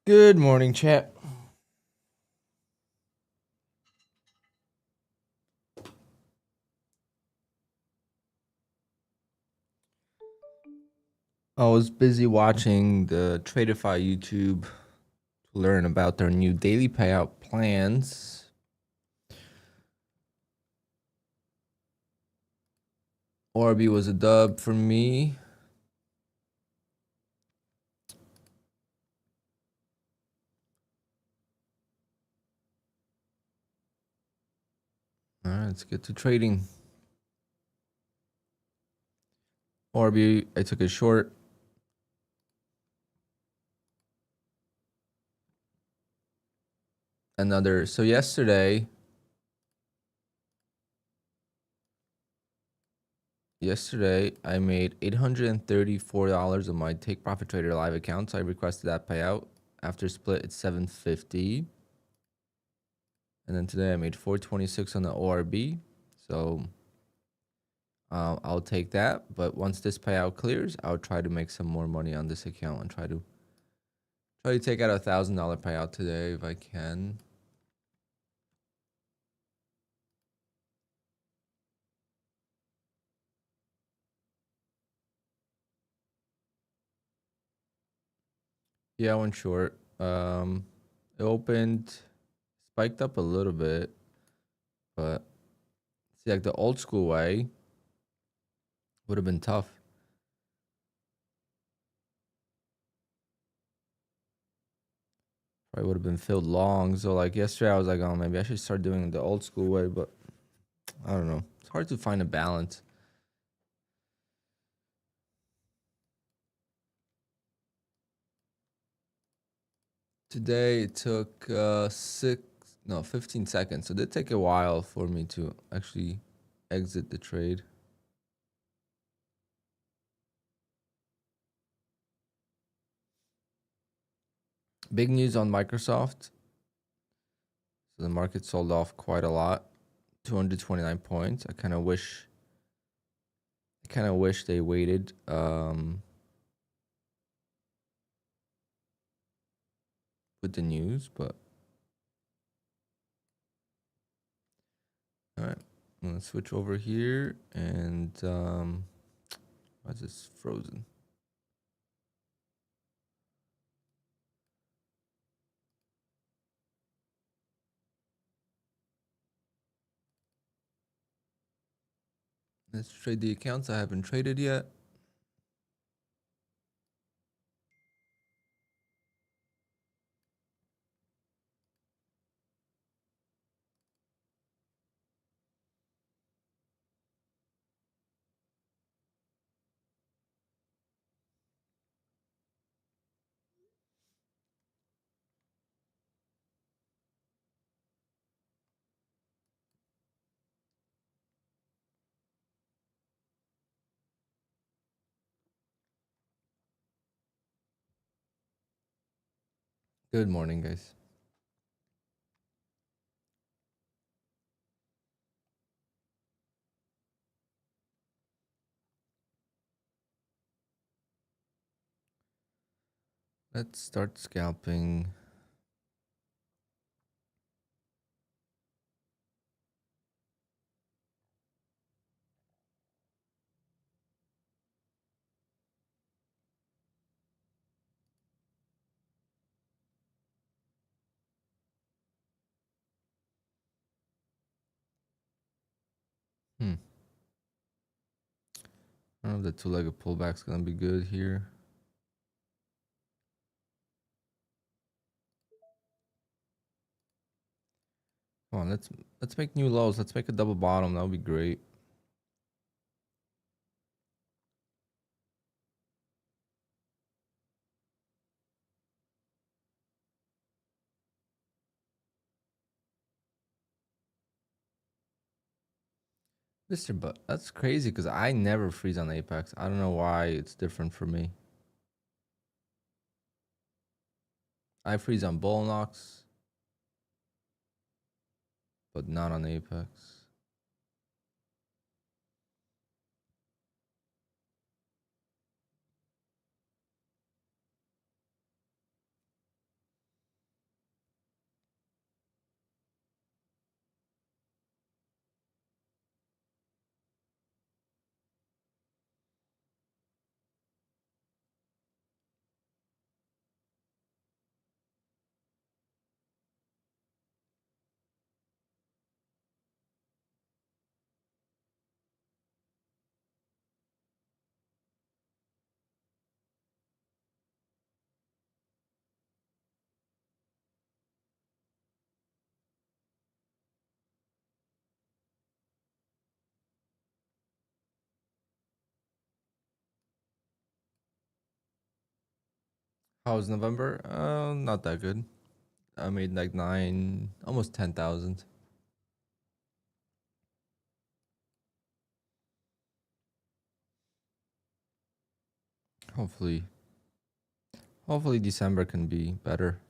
Good morning, chat. I was busy watching the Tradeify YouTube to learn about their new daily payout plans. Orby was a dub for me. All right, let's get to trading. Orby, I took a short. Another. So yesterday I made $834 on my Take Profit Trader live account. So I requested that payout. After split, it's $750. And then today I made $426 on the ORB. So I'll take that. But once this payout clears, I'll try to make some more money on this account and try to take out $1,000 payout today if I can. Yeah, I went short. It opened, spiked up a little bit, but see, like the old school way would have been tough. Probably would have been filled long. So like yesterday, I was like, oh, maybe I should start doing the old school way, but I don't know. It's hard to find a balance. Today it took 15 seconds. So it did take a while for me to actually exit the trade. Big news on Microsoft. So the market sold off quite a lot, 229 points. I kind of wish they waited. With the news, but all right. I'm gonna switch over here and why is this frozen? Let's trade the accounts I haven't traded yet. Good morning, guys. Let's start scalping. I don't know if the two-legged pullback's gonna be good here. Come on, let's make new lows. Let's make a double bottom. That would be great. Mr. But that's crazy because I never freeze on Apex. I don't know why it's different for me. I freeze on Bullnox, but not on Apex. How was November? Not that good. I made like almost 10,000. Hopefully, hopefully December can be better.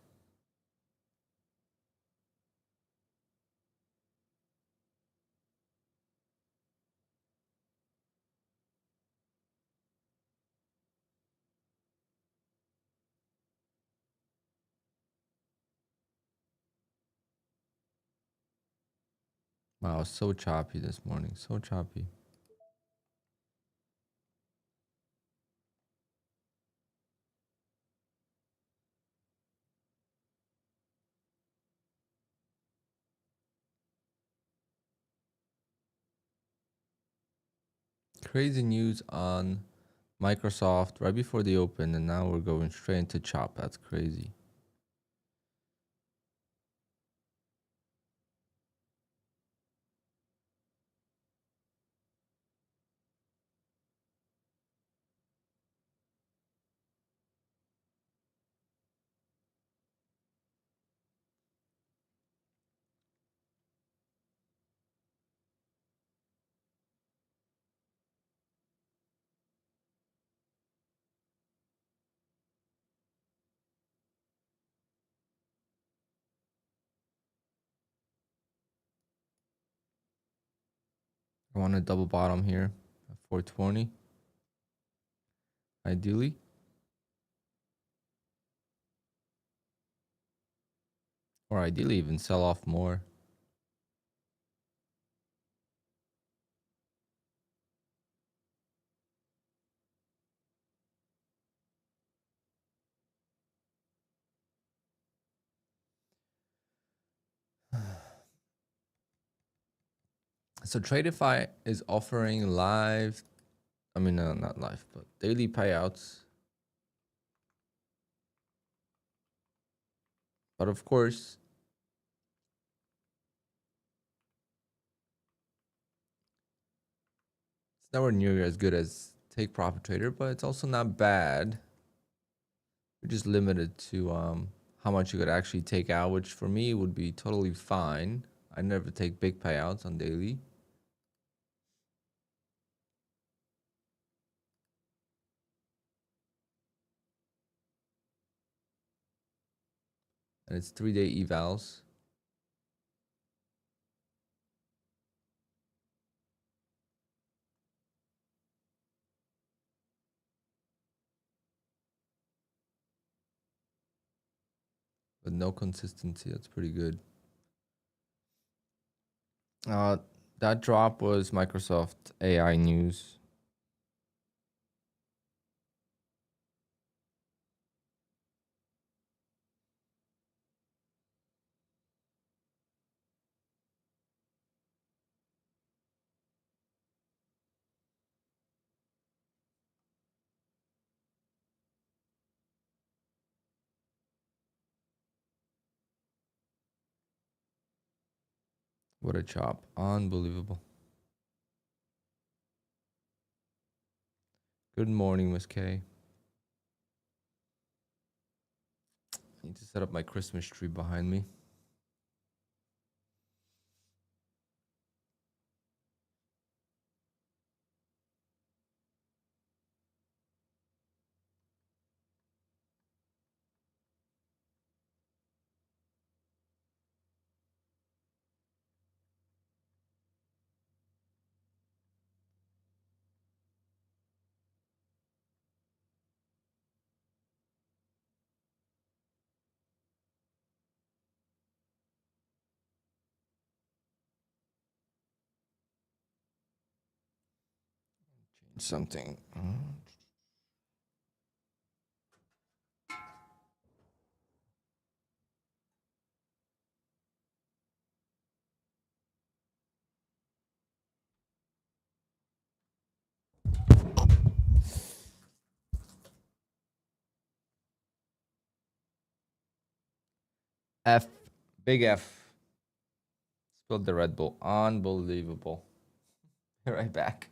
Wow, so choppy this morning. So choppy. Crazy news on Microsoft right before the open, and now we're going straight into chop. That's crazy. I want a double bottom here at 420, ideally. Or ideally even sell off more. So Tradeify is offering live, not live, but daily payouts. But of course, it's nowhere near as good as Take Profit Trader, but it's also not bad. You're just limited to how much you could actually take out, which for me would be totally fine. I never take big payouts on daily. And it's 3-day evals. But no consistency. That's pretty good. That drop was Microsoft AI news. What a chop. Unbelievable. Good morning, Miss K. I need to set up my Christmas tree behind me. Change something. F. Big F. Spilled the Red Bull. Unbelievable. Be right back.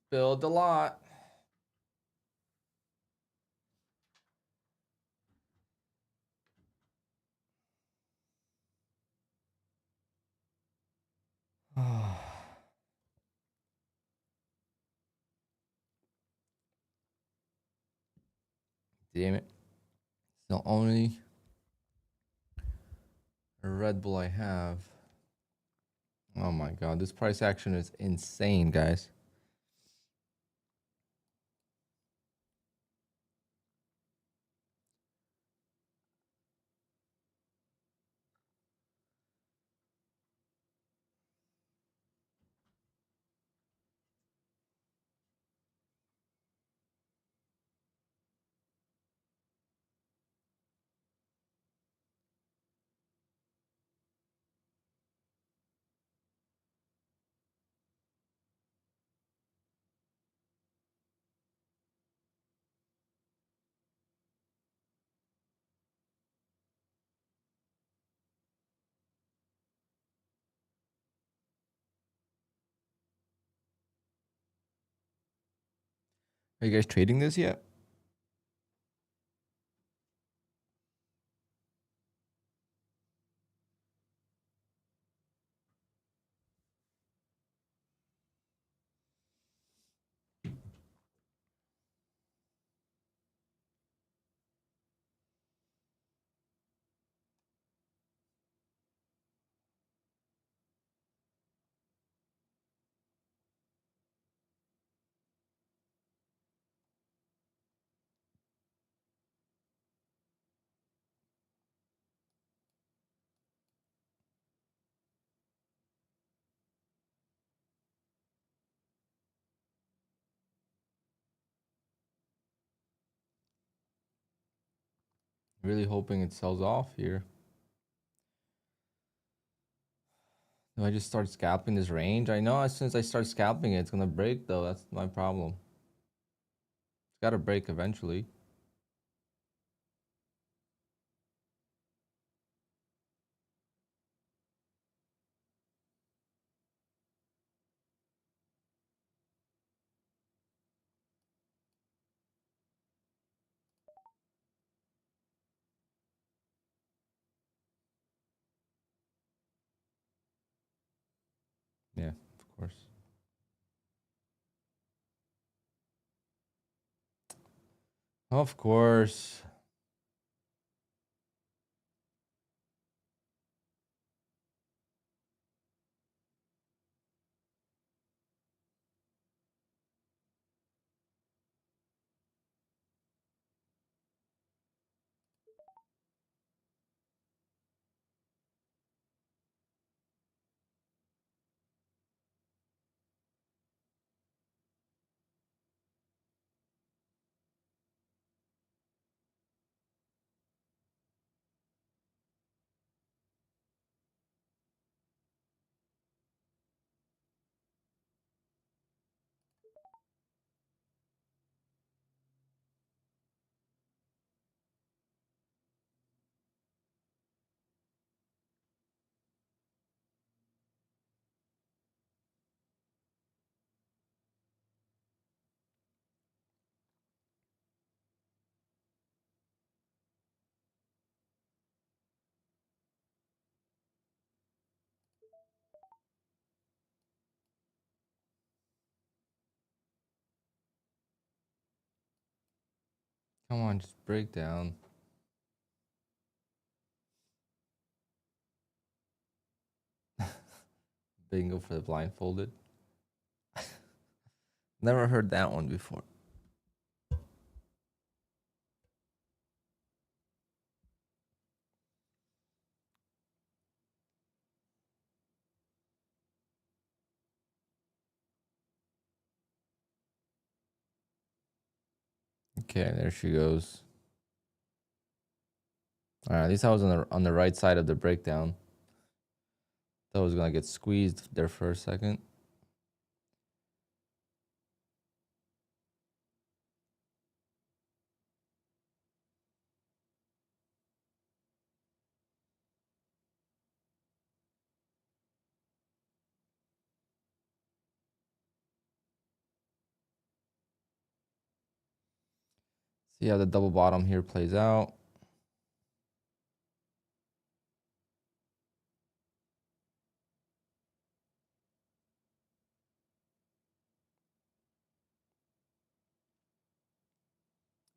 Build a lot. Damn it. It's the only Red Bull I have. Oh my god, this price action is insane, guys. Are you guys trading this yet? Really hoping it sells off here. Do I just start scalping this range? I know as soon as I start scalping it, it's gonna break though. That's my problem. It's gotta break eventually. Yeah, of course. Of course. Come on, just break down. Bingo for the blindfolded. Never heard that one before. Okay, there she goes. All right, at least I was on the right side of the breakdown. Thought I was gonna get squeezed there for a second. See how the double bottom here plays out.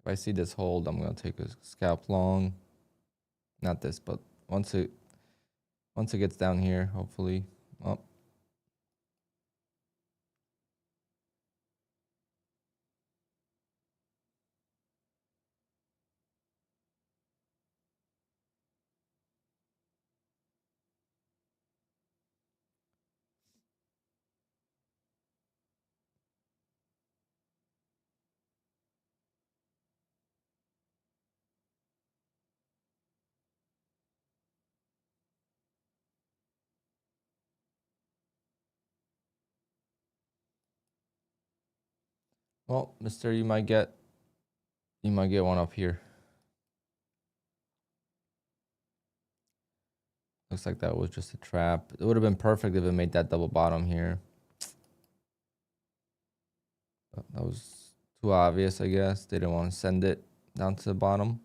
If I see this hold, I'm gonna take a scalp long. Not this, but once it gets down here, hopefully. Oh. Well, mister, you might get one up here. Looks like that was just a trap. It would have been perfect if it made that double bottom here. But that was too obvious, I guess. They didn't want to send it down to the bottom.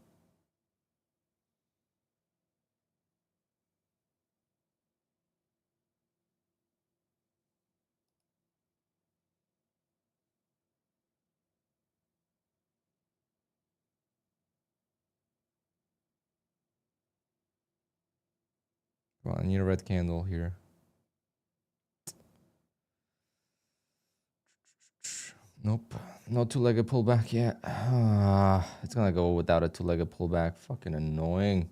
Come on, I need a red candle here. Nope. No two-legged pullback yet. It's gonna go without a two-legged pullback. Fucking annoying.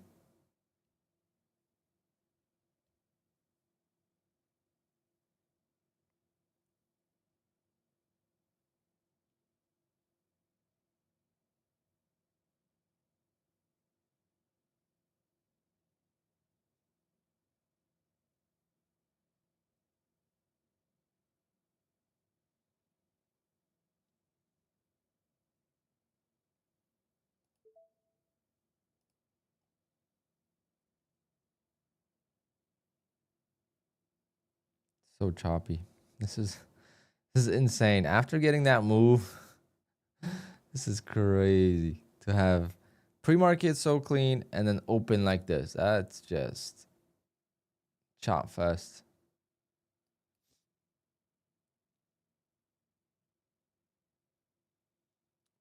So choppy. This is insane. After getting that move, this is crazy to have pre-market so clean and then open like this. That's just chop fest.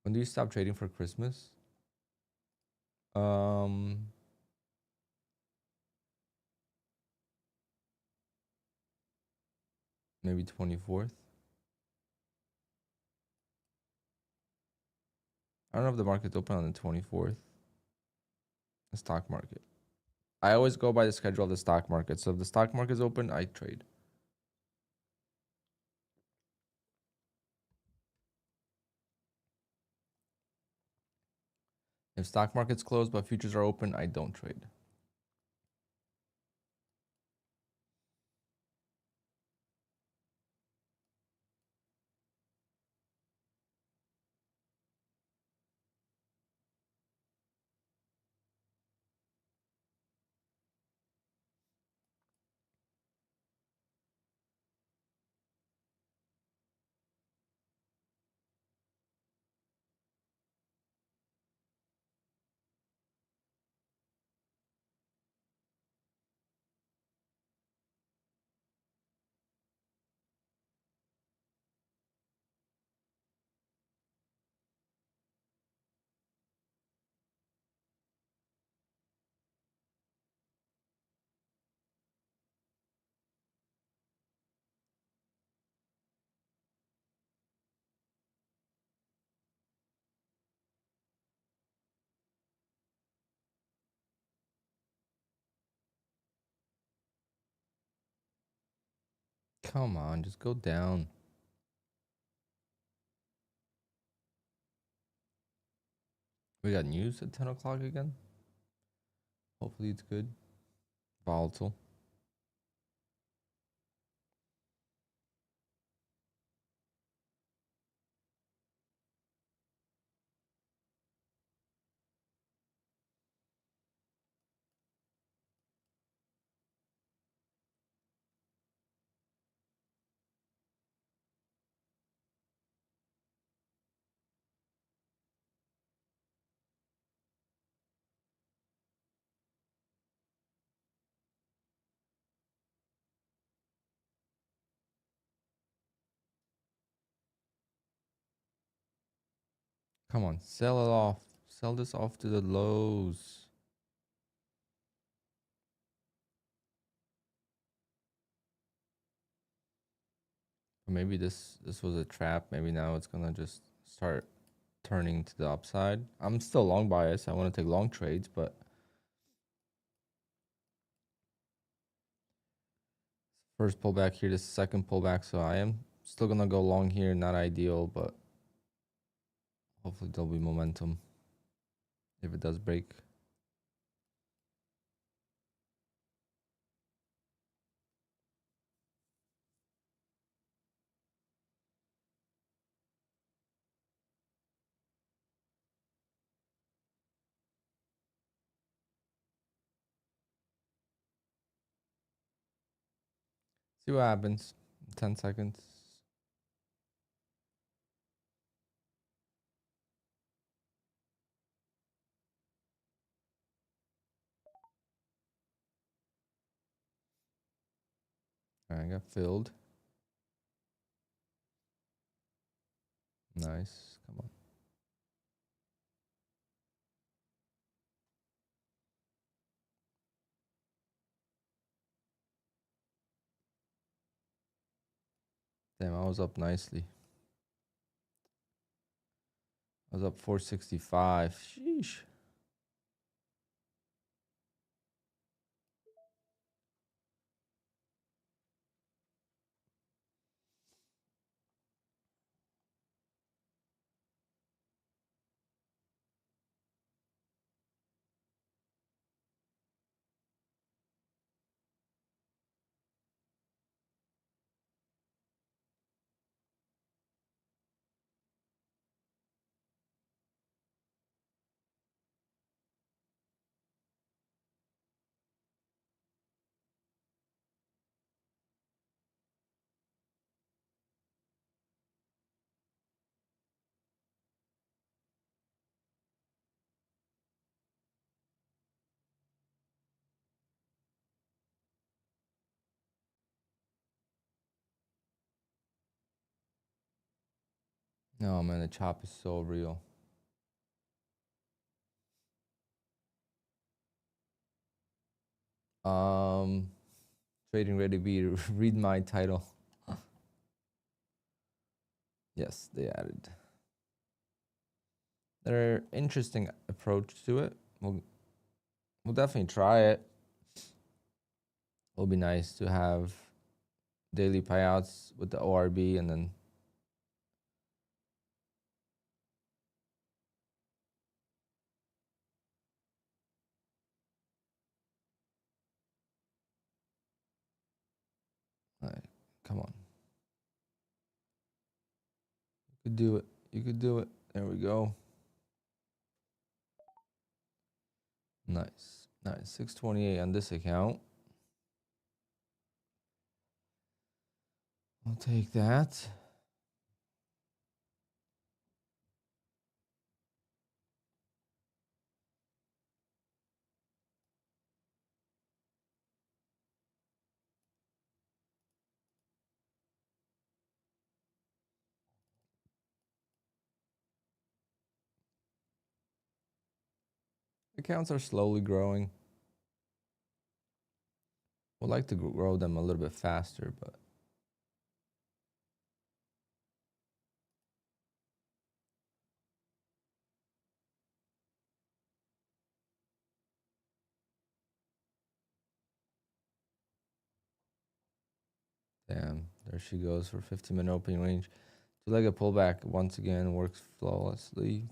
When do you stop trading for Christmas? Maybe 24th. I don't know if the market's open on the 24th. The stock market. I always go by the schedule of the stock market. So if the stock market is open, I trade. If stock market's closed but futures are open, I don't trade. Come on, just go down. We got news at 10 o'clock again. Hopefully it's good. Volatile. Come on, sell it off. Sell this off to the lows. Or maybe this was a trap. Maybe now it's gonna just start turning to the upside. I'm still long bias. I want to take long trades, but first pullback here, the second pullback. So I am still gonna go long here. Not ideal, but hopefully there'll be momentum if it does break. See what happens. 10 seconds. All right, I got filled. Nice. Come on. Damn, I was up nicely. I was up 465. Sheesh. No, man, the chop is so real. Trading ready B, read my title. Yes, they added. Their interesting approach to it. We'll definitely try it. It'll be nice to have daily payouts with the ORB and then come on. You could do it. You could do it. There we go. Nice. Nice. 628 on this account. I'll take that. Accounts are slowly growing. Would like to grow them a little bit faster, but damn, there she goes for 15-minute opening range. Two-legged pullback once again works flawlessly.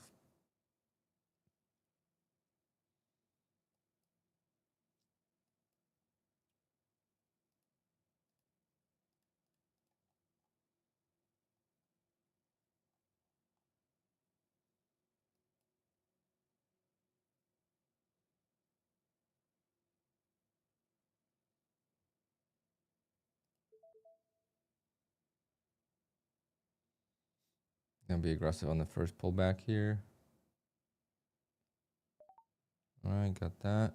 Gonna be aggressive on the first pullback here. All right, got that.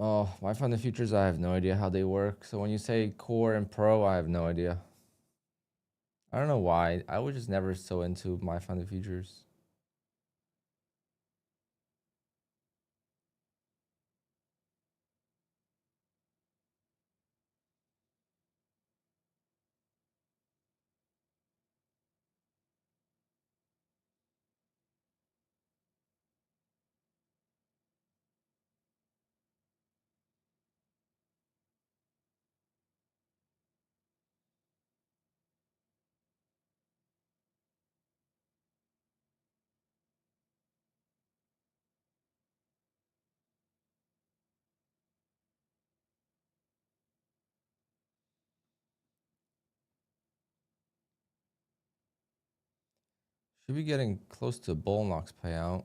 Oh, my funded futures, I have no idea how they work. So when you say core and pro, I have no idea. I don't know why. I was just never so into my funded futures. Should be getting close to Bullnox payout.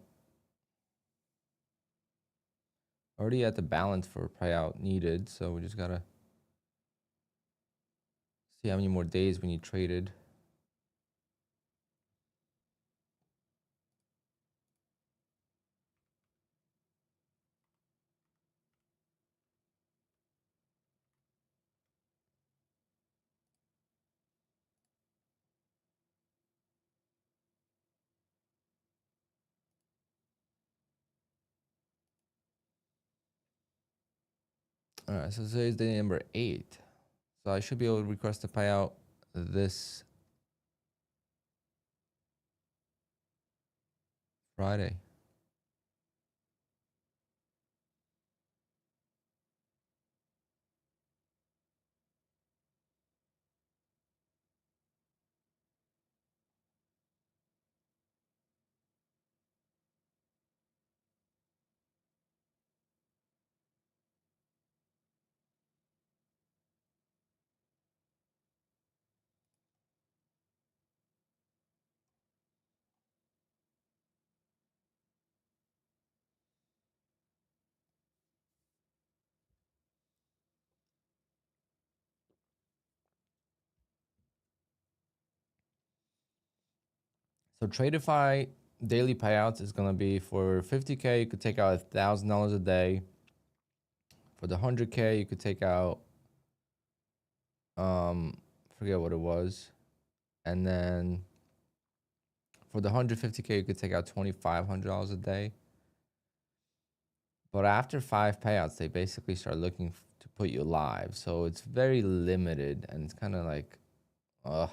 Already at the balance for payout needed, so we just gotta see how many more days we need traded. All right, so today's day number 8. So I should be able to request a payout this Friday. So Tradeify daily payouts is gonna be for 50K, you could take out $1,000 a day. For the 100K, you could take out forget what it was. And then for the 150K, you could take out $2,500 a day. But after 5 payouts, they basically start looking to put you live. So it's very limited, and it's kind of like, what's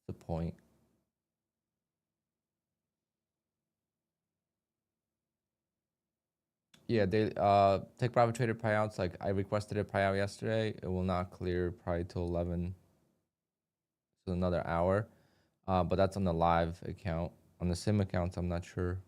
the point? Yeah, they take profit trader payouts. Like I requested a payout yesterday. It will not clear probably till 11, so another hour. But that's on the live account. On the sim accounts, I'm not sure.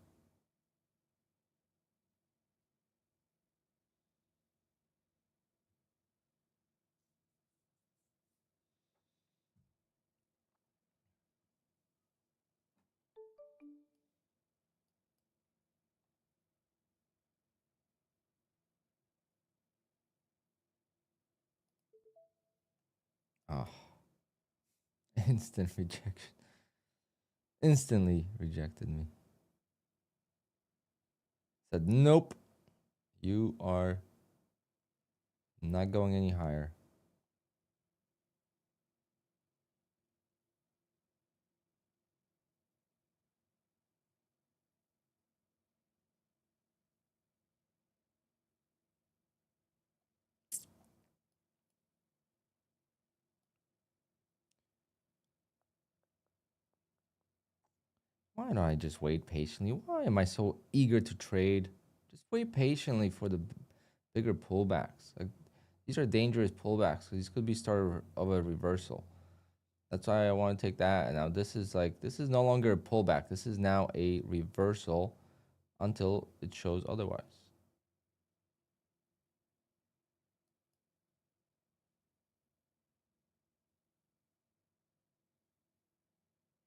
Oh, instant rejection. Instantly rejected me. Said, nope, you are not going any higher. Why don't I just wait patiently? Why am I so eager to trade? Just wait patiently for the bigger pullbacks. Like these are dangerous pullbacks. These could be start of a reversal. That's why I want to take that. And now this is no longer a pullback. This is now a reversal until it shows otherwise.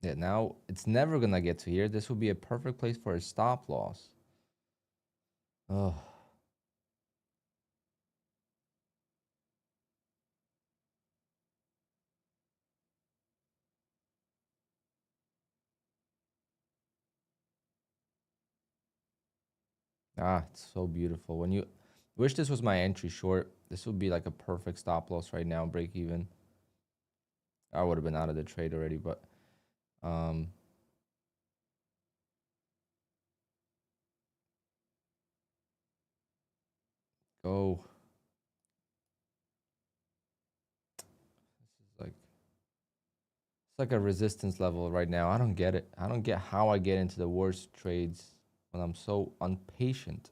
Yeah, now it's never gonna get to here. This would be a perfect place for a stop loss. Oh, it's so beautiful. Wish this was my entry short. This would be like a perfect stop loss right now, break even. I would have been out of the trade already, but go. This is like, it's like a resistance level right now. I don't get it. I don't get how I get into the worst trades when I'm so impatient.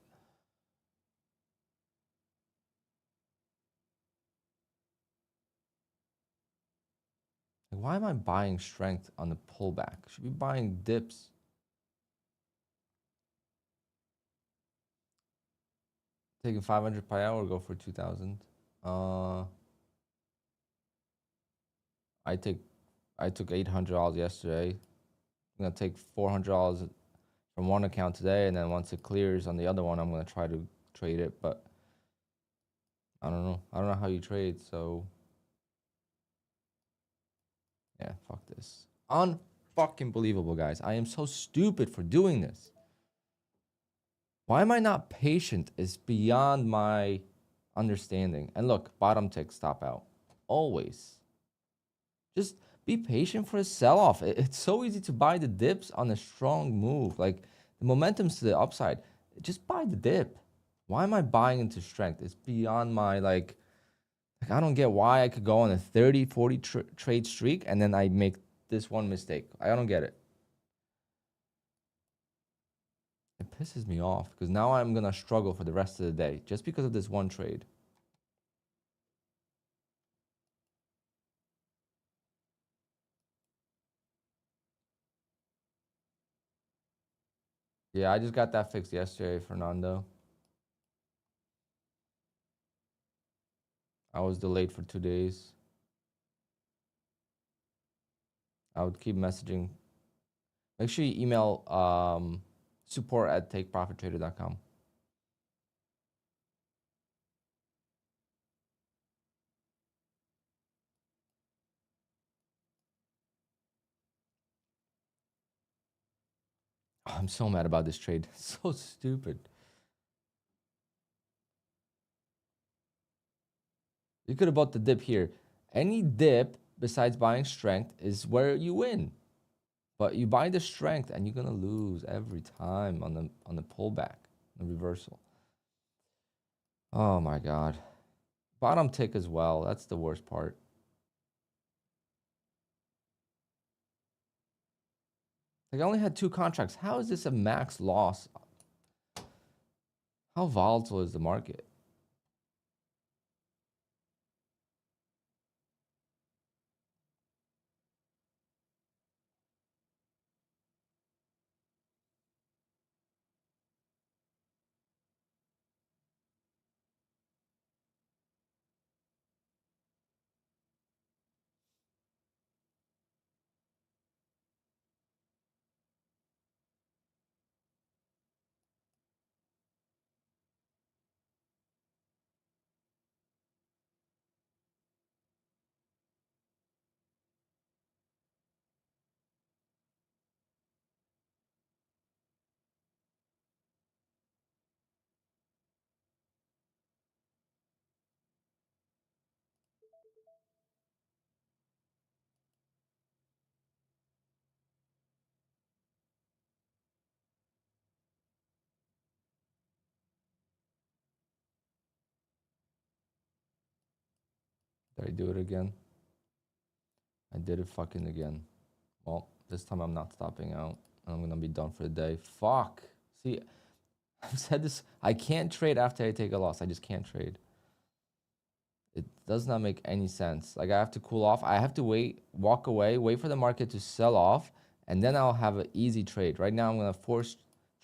Like, why am I buying strength on the pullback? I should be buying dips. Taking 500 per hour, go for 2,000. I took $800 yesterday. I'm gonna take $400 from one account today, and then once it clears on the other one, I'm gonna try to trade it. But I don't know. I don't know how you trade. So yeah, fuck this. Unfucking believable, guys. I am so stupid for doing this. Why am I not patient is beyond my understanding. And look, bottom tick, stop out. Always. Just be patient for a sell-off. It's so easy to buy the dips on a strong move. Like, the momentum's to the upside. Just buy the dip. Why am I buying into strength? It's beyond my, like I don't get why I could go on a 30, 40 trade streak and then I make this one mistake. I don't get it. It pisses me off because now I'm going to struggle for the rest of the day just because of this one trade. Yeah, I just got that fixed yesterday, Fernando. I was delayed for 2 days. I would keep messaging. Make sure you email support@takeprofittrader.com. I'm so mad about this trade. So stupid. You could have bought the dip here. Any dip besides buying strength is where you win. But you buy the strength and you're gonna lose every time on the pullback, the reversal. Oh my god. Bottom tick as well. That's the worst part. Like, I only had 2 contracts. How is this a max loss? How volatile is the market? Did I do it again? I did it fucking again. Well, this time I'm not stopping out. I'm gonna be done for the day. Fuck. See, I've said this. I can't trade after I take a loss. I just can't trade. It does not make any sense. Like, I have to cool off. I have to wait, walk away, wait for the market to sell off, and then I'll have an easy trade. Right now, I'm going to force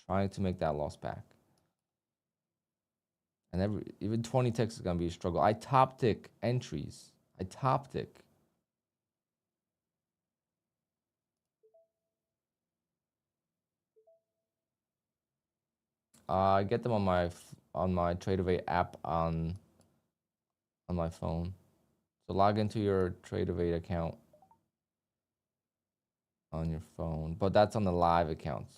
trying to make that loss back. And even 20 ticks is going to be a struggle. I top tick entries. I top tick. I get them on my Tradeify app on my phone. So log into your Tradeify account on your phone, but that's on the live accounts.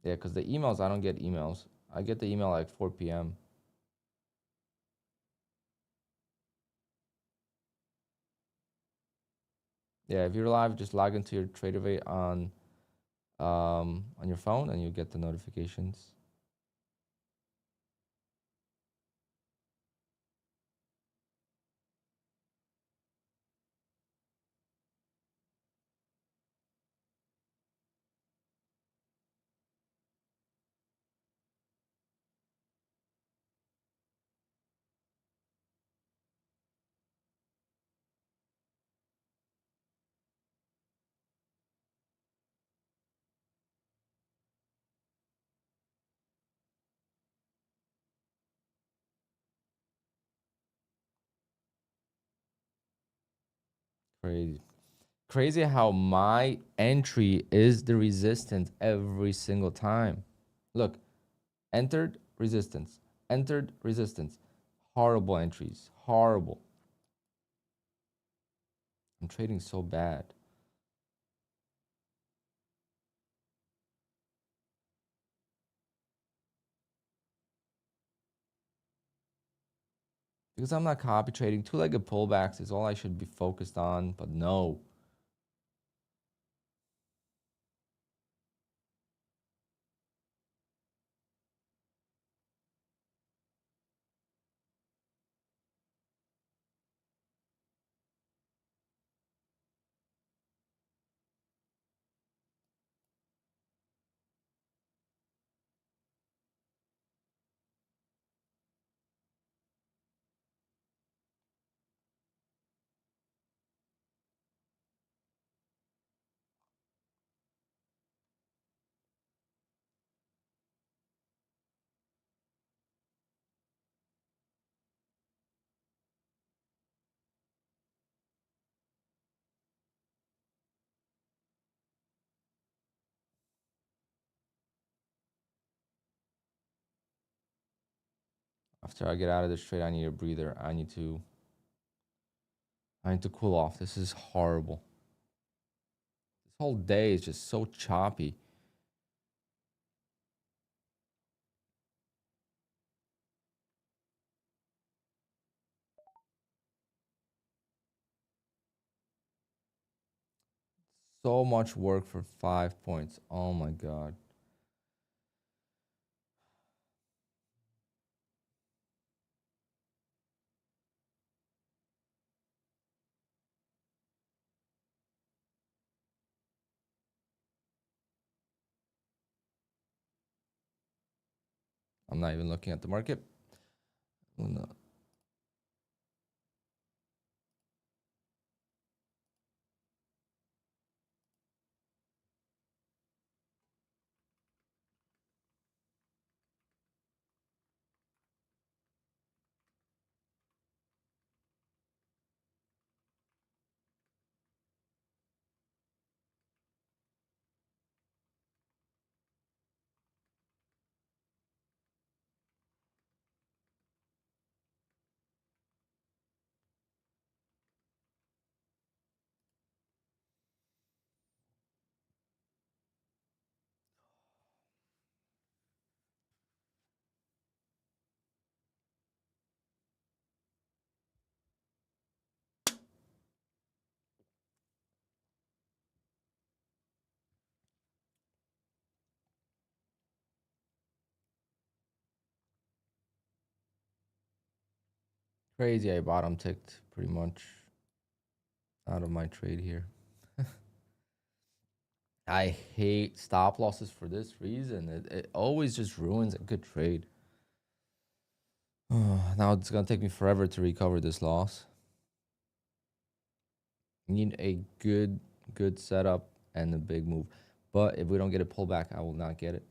Yeah, because the emails, I don't get emails. I get the email like 4 p.m. Yeah, if you're live, just log into your Tradeify on your phone and you get the notifications. Crazy. Crazy how my entry is the resistance every single time. Look, entered resistance, entered resistance. Horrible entries, horrible. I'm trading so bad. Because I'm not copy trading. Two-legged pullbacks is all I should be focused on, but no. After I get out of this trade, I need a breather. I need to cool off. This is horrible. This whole day is just so choppy. So much work for 5 points. Oh my God. I'm not even looking at the market. Oh, no. Crazy. I bottom ticked pretty much out of my trade here. I hate stop losses for this reason. It always just ruins a good trade. Now it's gonna take me forever to recover this loss. Need a good setup and a big move. But if we don't get a pullback, I will not get it.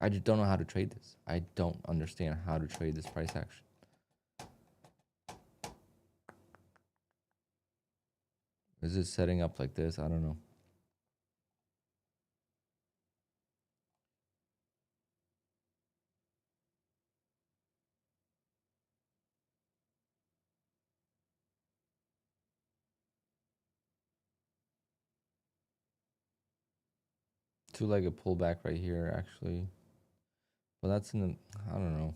I just don't know how to trade this. I don't understand how to trade this price action. Is it setting up like this? I don't know. two-legged pullback right here, actually. But that's in the, I don't know.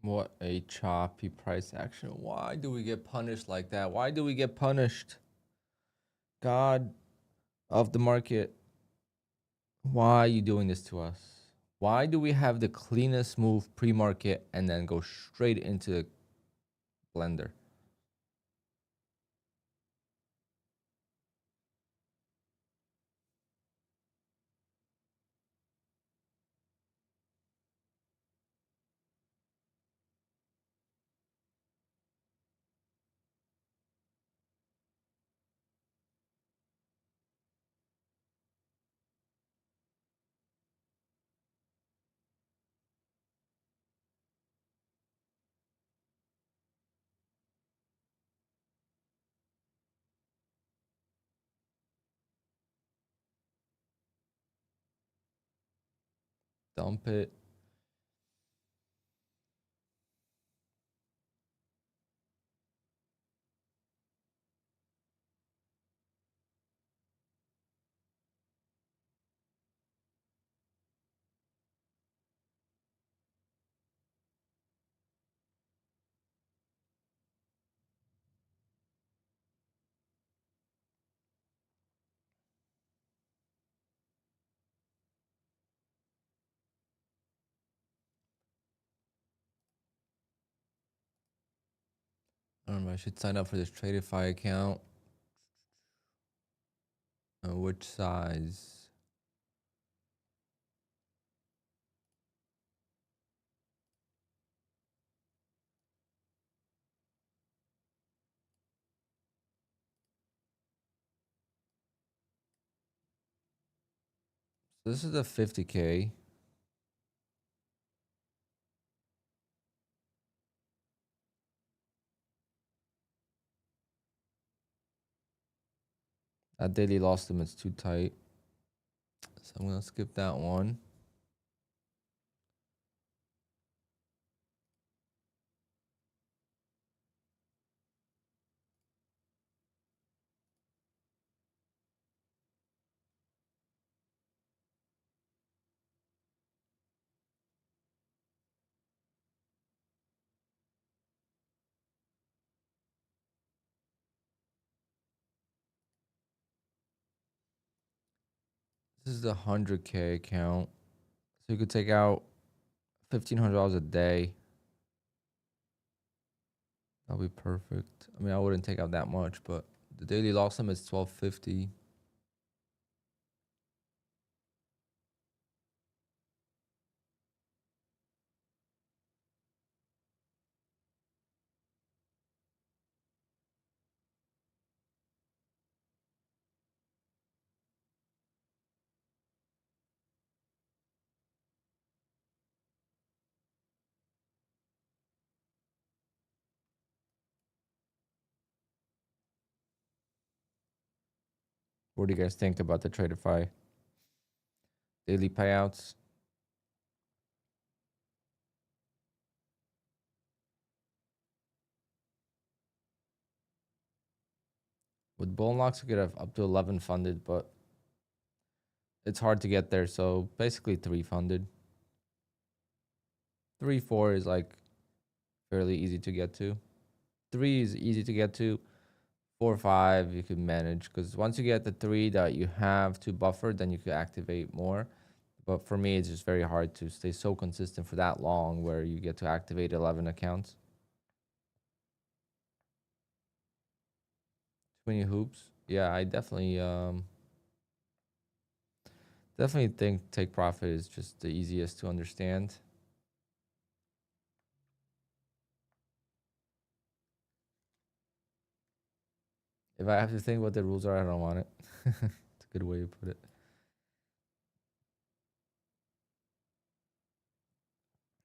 What a choppy price action. Why do we get punished like that? Why do we get punished? God of the market, why are you doing this to us? Why do we have the cleanest move pre-market and then go straight into the blender? Dump it. I don't know. I should sign up for this Tradeify account. Which size? So this is a 50K. That daily loss limit's too tight. So I'm gonna skip that one. This is the 100K account. So you could take out $1,500 a day. That'll be perfect. I mean, I wouldn't take out that much, but the daily loss limit is 1250. What do you guys think about the Tradeify daily payouts? With bull unlocks, you could have up to 11 funded, but it's hard to get there. So basically 3 funded. 3, 4 is like fairly easy to get to. 3 is easy to get to. 4, 5 you can manage, because once you get the 3 that you have to buffer, then you can activate more. But for me, it's just very hard to stay so consistent for that long where you get to activate 11 accounts. 20 hoops. Yeah, I definitely think take profit is just the easiest to understand. If I have to think what the rules are, I don't want it. It's a good way to put it.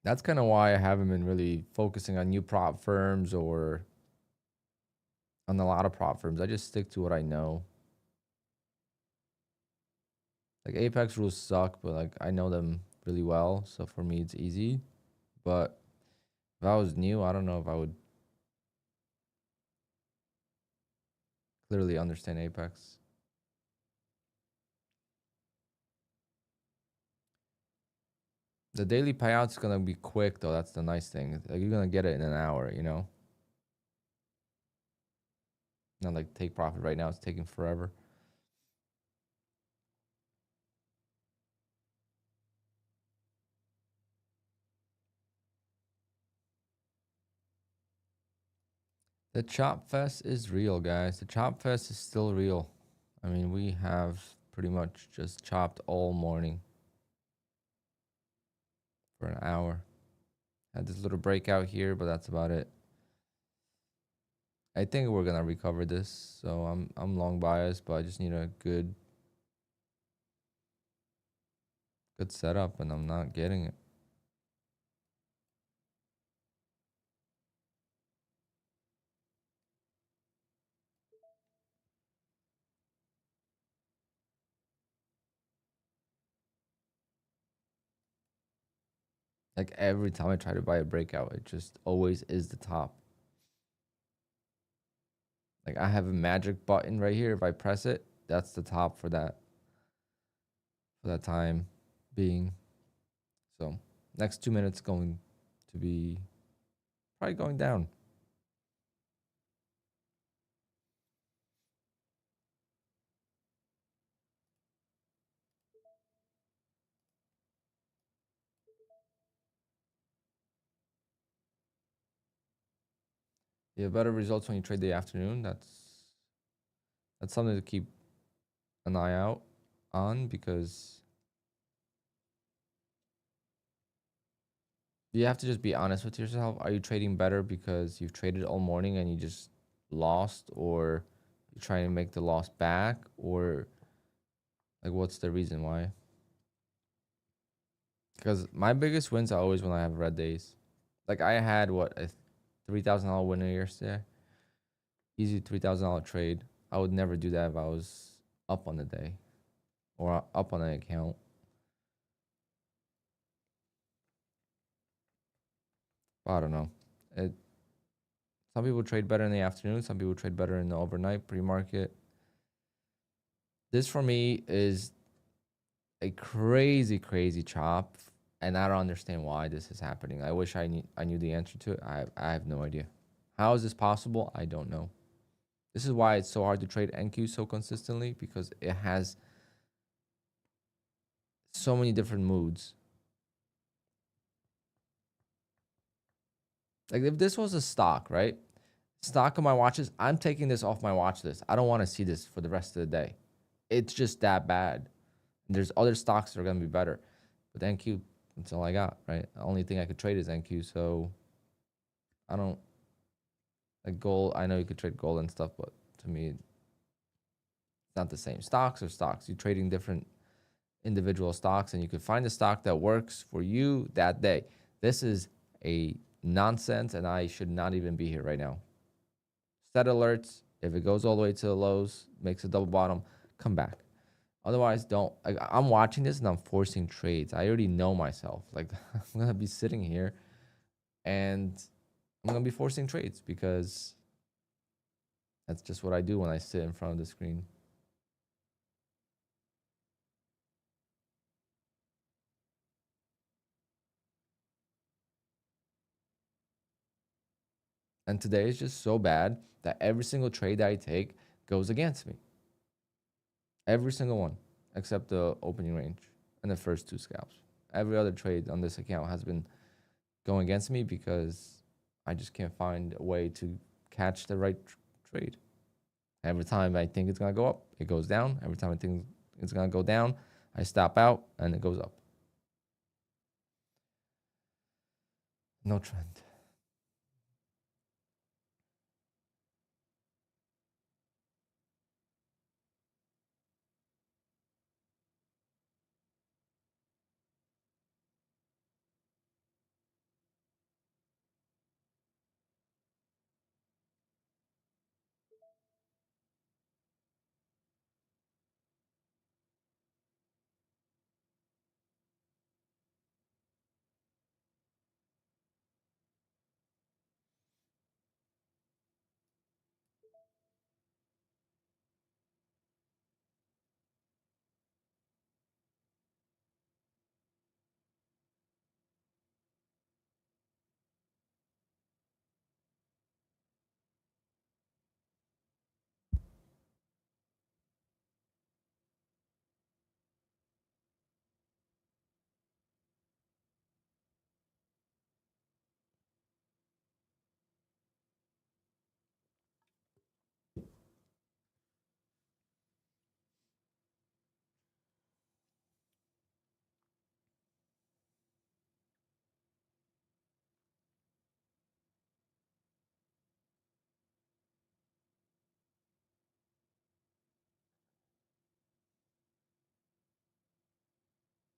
That's kind of why I haven't been really focusing on new prop firms or on a lot of prop firms. I just stick to what I know. Like Apex rules suck, but like I know them really well, so for me it's easy. But if I was new, I don't know if I would clearly understand Apex. The daily payout's gonna be quick though. That's the nice thing. Like you're gonna get it in an hour, you know. Not like take profit right now. It's taking forever. The chop fest is real, guys. The chop fest is still real. I mean, we have pretty much just chopped all morning for an hour. Had this little breakout here, but that's about it. I think we're gonna recover this, so I'm long biased, but I just need a good setup, and I'm not getting it. Like every time I try to buy a breakout, it just always is the top. Like I have a magic button right here. If I press it, that's the top for that time being. So next 2 minutes going to be probably going down. You have better results when you trade the afternoon. That's something to keep an eye out on, because you have to just be honest with yourself. Are you trading better because you've traded all morning and you just lost, or you're trying to make the loss back, or like what's the reason why? Because my biggest wins are always when I have red days. Like I had what, a $3,000 winner yesterday. Easy $3,000 trade. I would never do that if I was up on the day or up on an account. I don't know. Some people trade better in the afternoon. Some people trade better in the overnight pre-market. This for me is a crazy, crazy chop, and I don't understand why this is happening. I wish I knew the answer to it. I have no idea. How is this possible? I don't know. This is why it's so hard to trade NQ so consistently, because it has so many different moods. Like if this was a stock, right? Stock of my watches, I'm taking this off my watch list. I don't want to see this for the rest of the day. It's just that bad. There's other stocks that are going to be better. But NQ, that's all I got, right? The only thing I could trade is NQ. So I don't, like gold. I know you could trade gold and stuff, but to me, it's not the same. Stocks are stocks. You're trading different individual stocks, and you can find a stock that works for you that day. This is a nonsense, and I should not even be here right now. Set alerts. If it goes all the way to the lows, makes a double bottom, come back. Otherwise, don't. Like, I'm watching this and I'm forcing trades. I already know myself. Like I'm gonna be sitting here and I'm gonna be forcing trades because That's just what I do when I sit in front of the screen. And today is just so bad that every single trade that I take goes against me. Every single one, except the opening range and the first two scalps. Every other trade on this account has been going against me because I just can't find a way to catch the right trade. Every time I think it's going to go up, it goes down. Every time I think it's going to go down, I stop out and it goes up. No trend.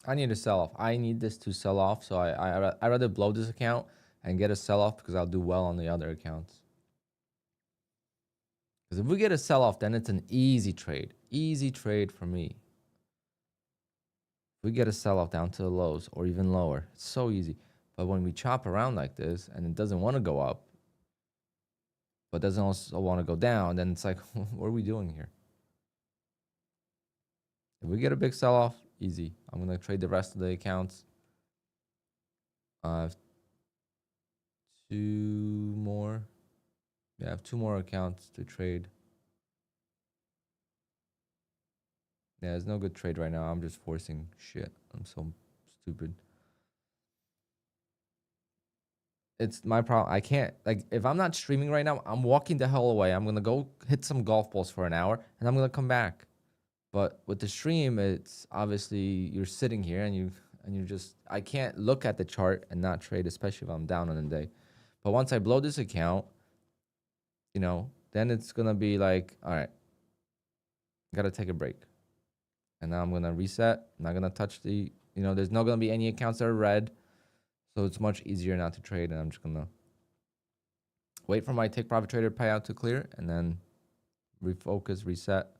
I need to sell off. I need this to sell off. So I rather blow this account and get a sell off because I'll do well on the other accounts. Because if we get a sell off, then it's an easy trade. Easy trade for me. If we get a sell off down to the lows or even lower, it's so easy. But when we chop around like this and it doesn't want to go up, but doesn't also want to go down, then it's like, what are we doing here? If we get a big sell off, easy. I'm going to trade the rest of the accounts. I have two more. Yeah, I have two more accounts to trade. Yeah, it's no good trade right now. I'm just forcing shit. I'm so stupid. It's my problem. I can't, like, if I'm not streaming right now, I'm walking the hell away. I'm gonna go hit some golf balls for an hour and I'm gonna come back. But with the stream, it's obviously you're sitting here and you're just, I can't look at the chart and not trade, especially if I'm down on the day. But once I blow this account, you know, then it's gonna be like, all right, gotta take a break. And now I'm gonna reset. I'm not gonna touch the, you know, there's not gonna be any accounts that are red. So it's much easier not to trade, and I'm just gonna wait for my take profit trader payout to clear and then refocus, reset.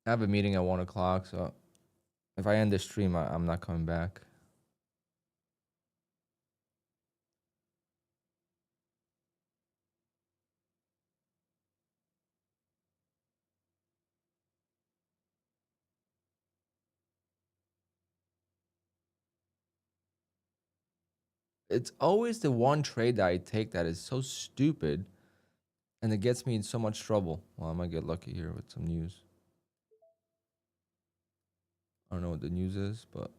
I have a meeting at 1 o'clock, so if I end this stream, I'm not coming back. It's always the one trade that I take that is so stupid and it gets me in so much trouble. Well, I might get lucky here with some news. I don't know what the news is, but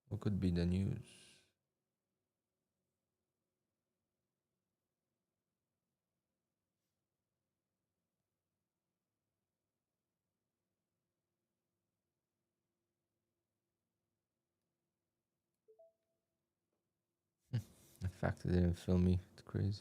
what could be the news? The fact that they didn't film me, it's crazy.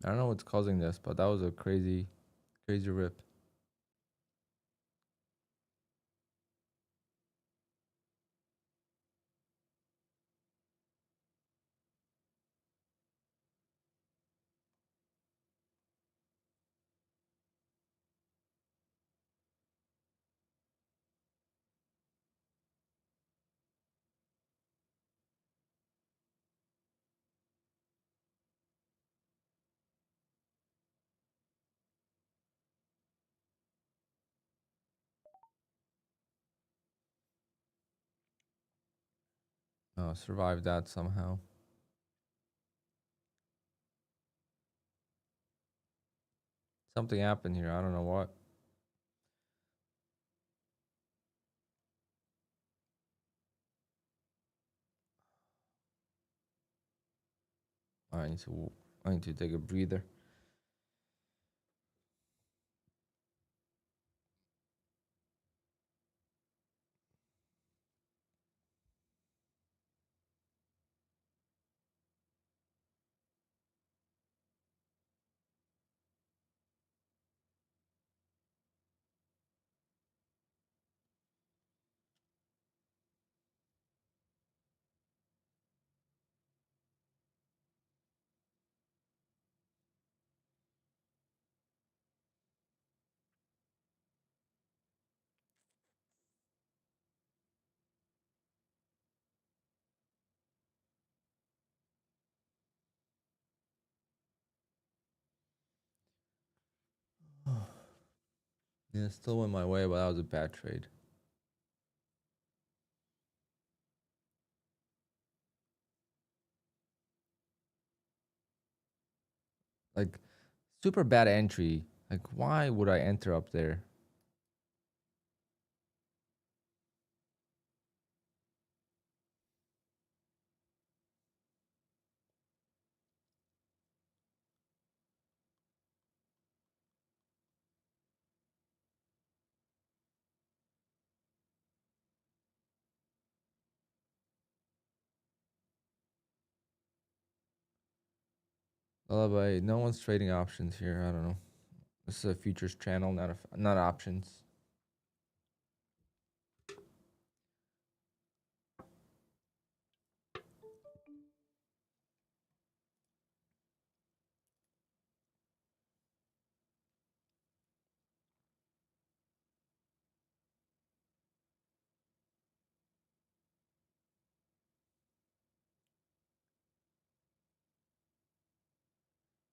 I don't know what's causing this, but that was a crazy rip. Oh, survived that somehow. Something happened here. I don't know what. I need to take a breather. Yeah, it still went my way, but that was a bad trade. Like, super bad entry. Like, why would I enter up there? But no one's trading options here. I don't know. This is a futures channel, not options.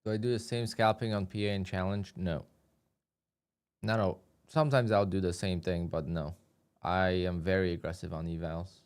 Do I do the same scalping on PA and challenge? No. No. Sometimes I'll do the same thing, but no. I am very aggressive on evals.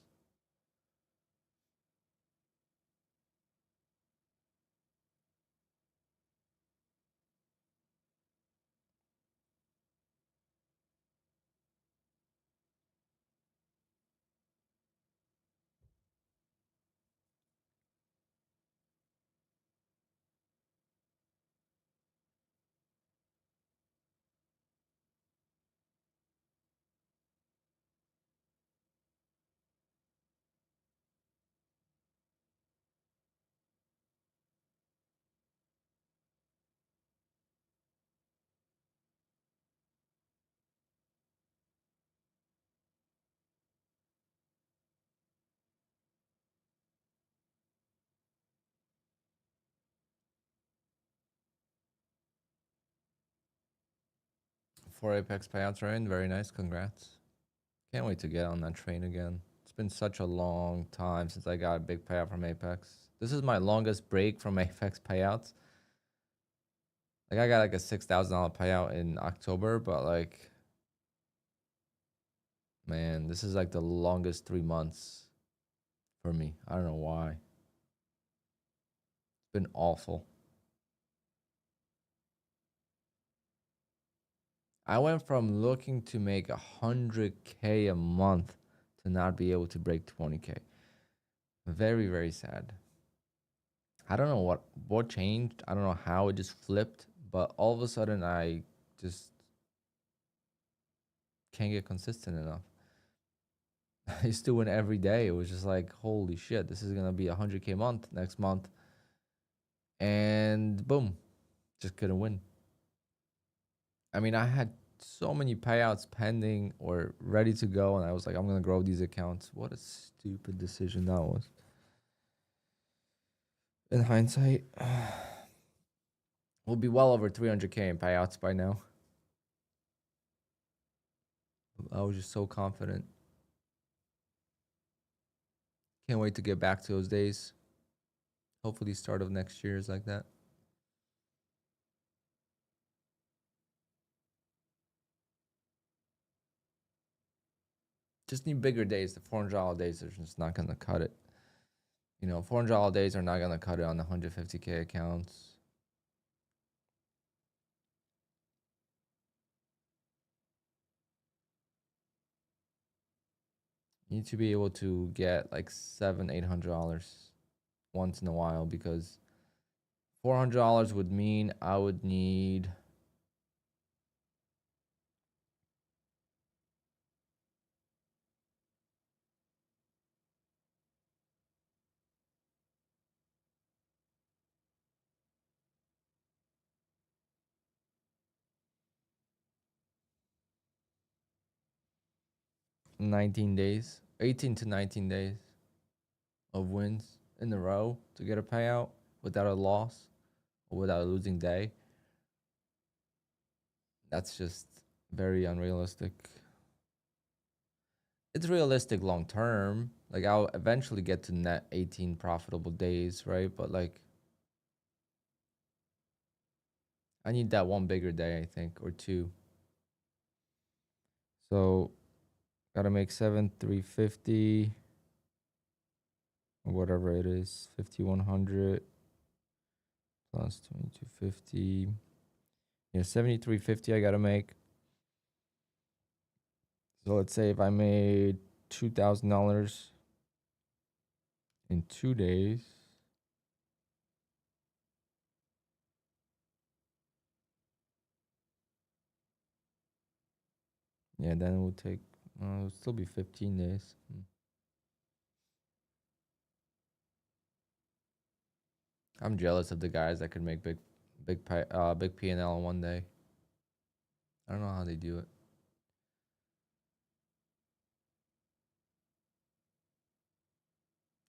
Four Apex payouts are in. Very nice. Congrats. Can't wait to get on that train again. It's been such a long time since I got a big payout from Apex. This is my longest break from Apex payouts. Like, I got like a $6,000 payout in October, but like, man, this is like the longest 3 months for me. I don't know why. It's been awful. I went from looking to make 100K a month to not be able to break 20K. Very, very sad. I don't know what changed. I don't know how it just flipped, but all of a sudden I just can't get consistent enough. I used to win every day. It was just like, holy shit, this is gonna be 100K month next month, and boom. Just couldn't win. I mean, I had so many payouts pending or ready to go, and I was like, I'm gonna grow these accounts. What a stupid decision that was. In hindsight, we'll be well over 300K in payouts by now. I was just so confident. Can't wait to get back to those days. Hopefully, start of next year is like that. Just need bigger days. The $400 days are just not gonna cut it. You know, $400 days are not gonna cut it on the 150K accounts. You need to be able to get like $700-800 once in a while, because $400 would mean I would need 19 days, 18 to 19 days of wins in a row to get a payout without a loss or without a losing day. That's just very unrealistic. It's realistic long term. Like, I'll eventually get to net 18 profitable days, right? But like, I need that one bigger day, I think, or two. So gotta make 7,350 or whatever it is, 5,100 plus 2,250. Yeah, 7,350 I gotta make. So let's say if I made $2,000 in 2 days, yeah, then it would take, it would still be 15 days. I'm jealous of the guys that could make big P&L in one day. I don't know how they do it.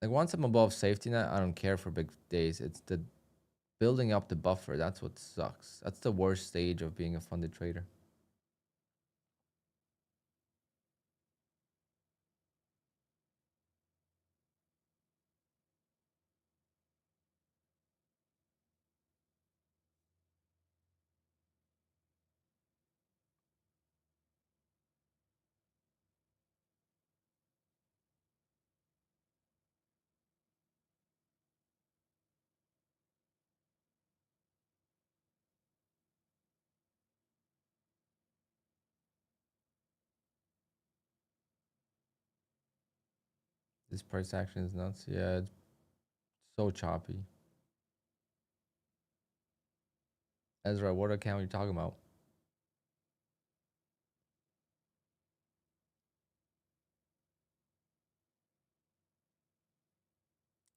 Like, once I'm above safety net, I don't care for big days. It's the building up the buffer. That's what sucks. That's the worst stage of being a funded trader. This price action is nuts. Yeah, it's so choppy. Ezra, what account are you talking about?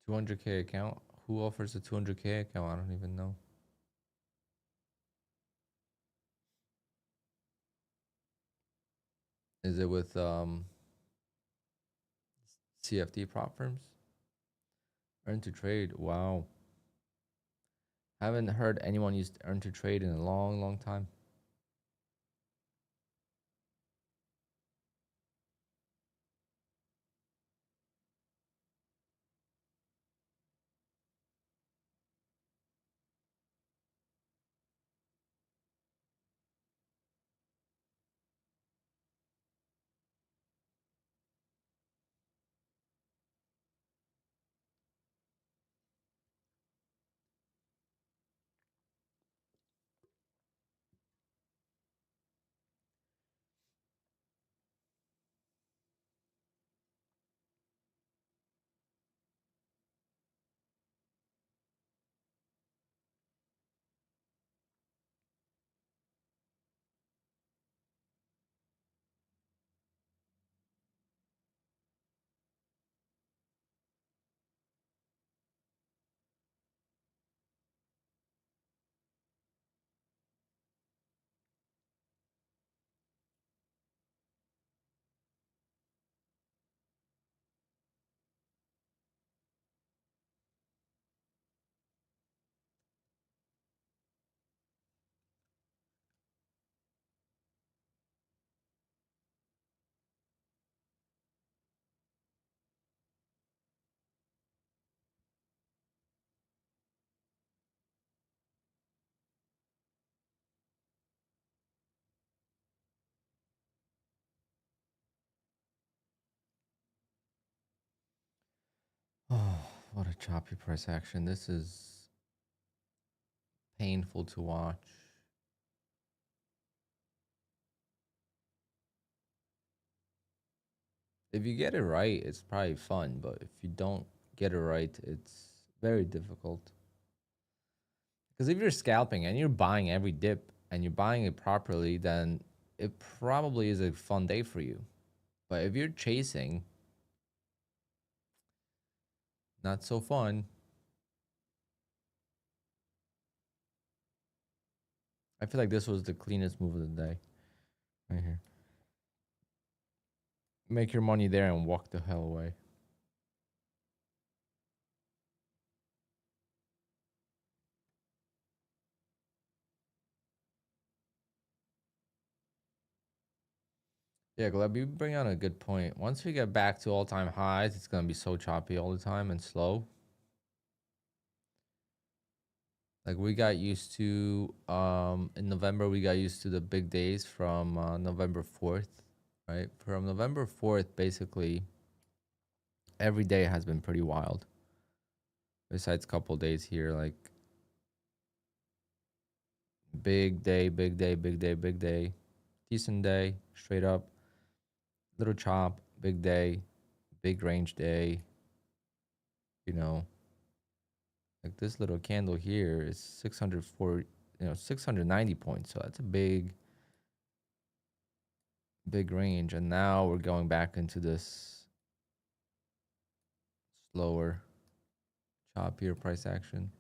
200K account? Who offers a 200K account? I don't even know. Is it with CFD prop firms? Earn to trade. Wow. Haven't heard anyone use earn to trade in a long, long time. What a choppy price action. This is painful to watch. If you get it right, it's probably fun, but if you don't get it right, it's very difficult. Because if you're scalping and you're buying every dip and you're buying it properly, then it probably is a fun day for you. But if you're chasing, not so fun. I feel like this was the cleanest move of the day. Right here. Make your money there and walk the hell away. Yeah, Gleb, you bring out a good point. Once we get back to all-time highs, it's gonna be so choppy all the time and slow. Like we got used to in November, we got used to the big days from November 4th, right? From November 4th, basically every day has been pretty wild. Besides a couple days here, like big day, big day, big day, big day, decent day, straight up, little chop, big day, big range day, you know. Like this little candle here is 604, 690 points. So that's a big range. And now we're going back into this slower, choppier price action.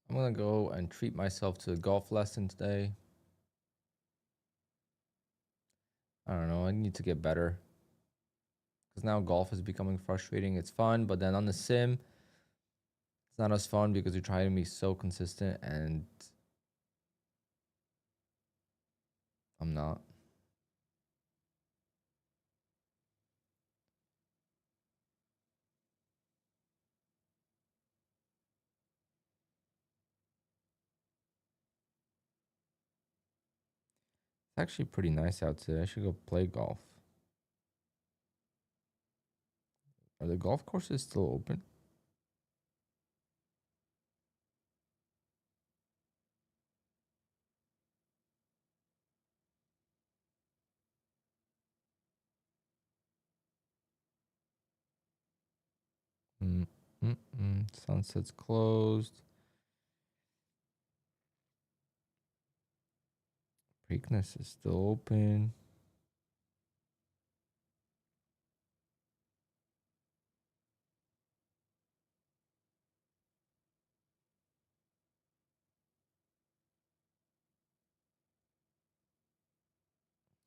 I'm gonna go and treat myself to a golf lesson today. I don't know. I need to get better because now golf is becoming frustrating. It's fun, but then on the sim, it's not as fun because you're trying to be so consistent, and I'm not. It's actually pretty nice out today. I should go play golf. Are the golf courses still open? Mm, Sunset's closed. Preakness is still open.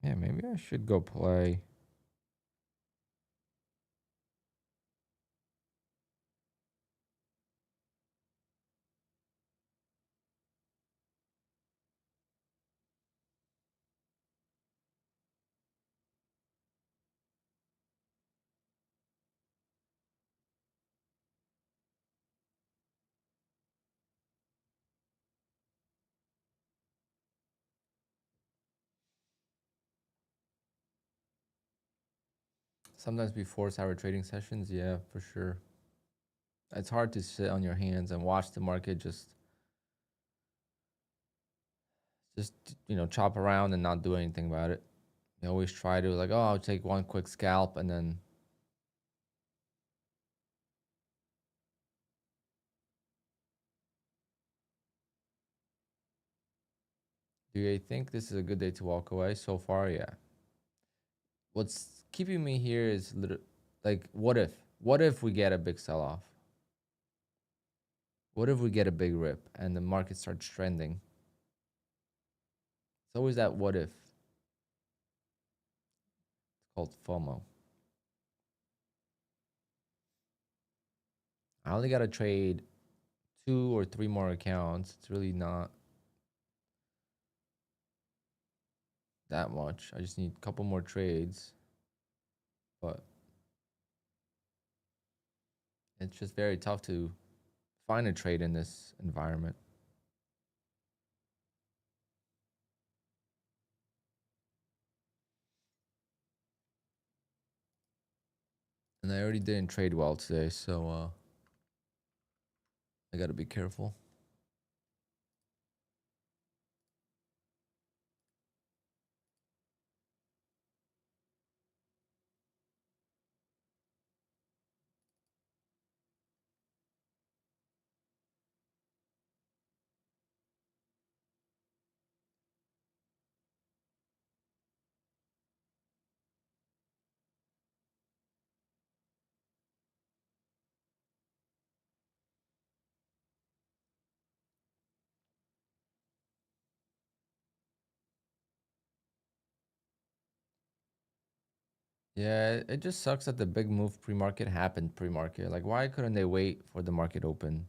Yeah, maybe I should go play. Sometimes before hour trading sessions, yeah, for sure. It's hard to sit on your hands and watch the market just chop around and not do anything about it. You always try to like, oh, I'll take one quick scalp and then do you think this is a good day to walk away? So far, yeah. What's keeping me here is like, what if? What if we get a big sell off? What if we get a big rip and the market starts trending? It's always that what if. It's called FOMO. I only got to trade 2 or 3 more accounts. It's really not that much. I just need a couple more trades, but it's just very tough to find a trade in this environment. And I already didn't trade well today, so I gotta be careful. Yeah, it just sucks that the big move pre-market happened pre-market. Like, why couldn't they wait for the market open?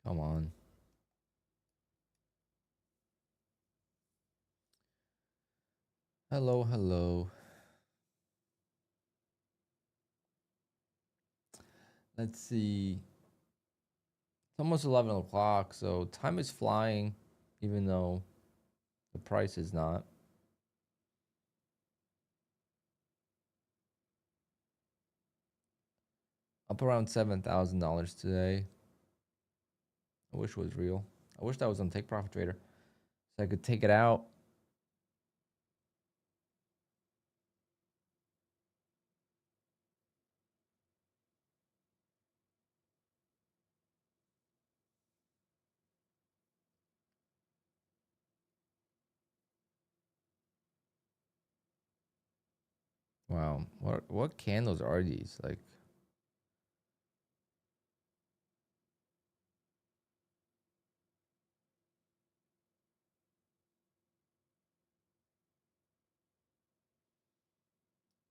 Come on. Hello, hello. Let's see. It's almost 11 o'clock, so time is flying, even though the price is not. Up around $7,000 today. I wish it was real. I wish that was on Take Profit Trader, so I could take it out. Wow, what candles are these? Like,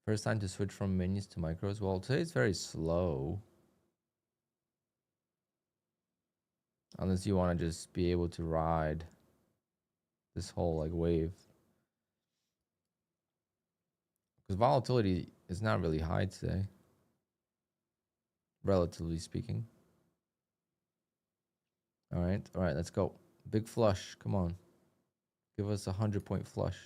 first time to switch from minis to micros. Well, today's very slow. Unless you want to just be able to ride this whole like wave. Because volatility is not really high today, relatively speaking. All right, let's go. Big flush, come on. Give us 100-point flush.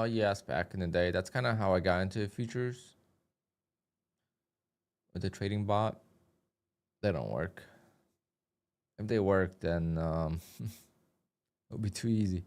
Yes, back in the day. That's kind of how I got into futures with the trading bot. They don't work. If they work, then it'll be too easy.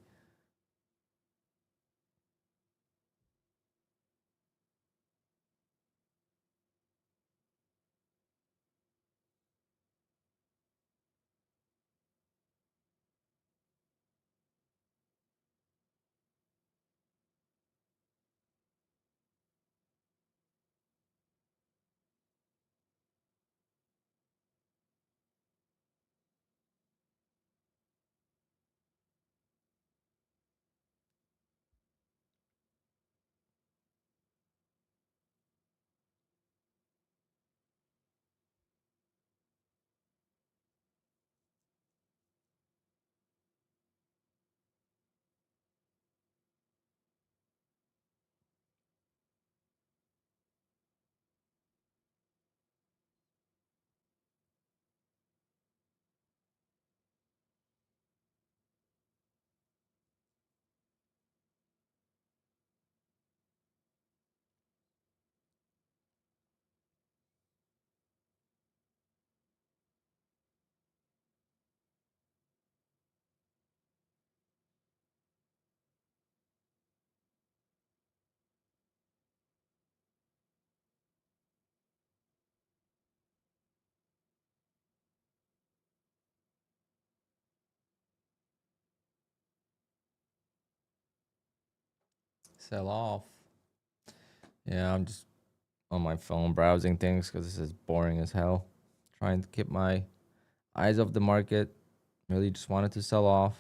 Sell off. Yeah, I'm just on my phone browsing things because this is boring as hell. Trying to keep my eyes off the market. Really just wanted to sell off.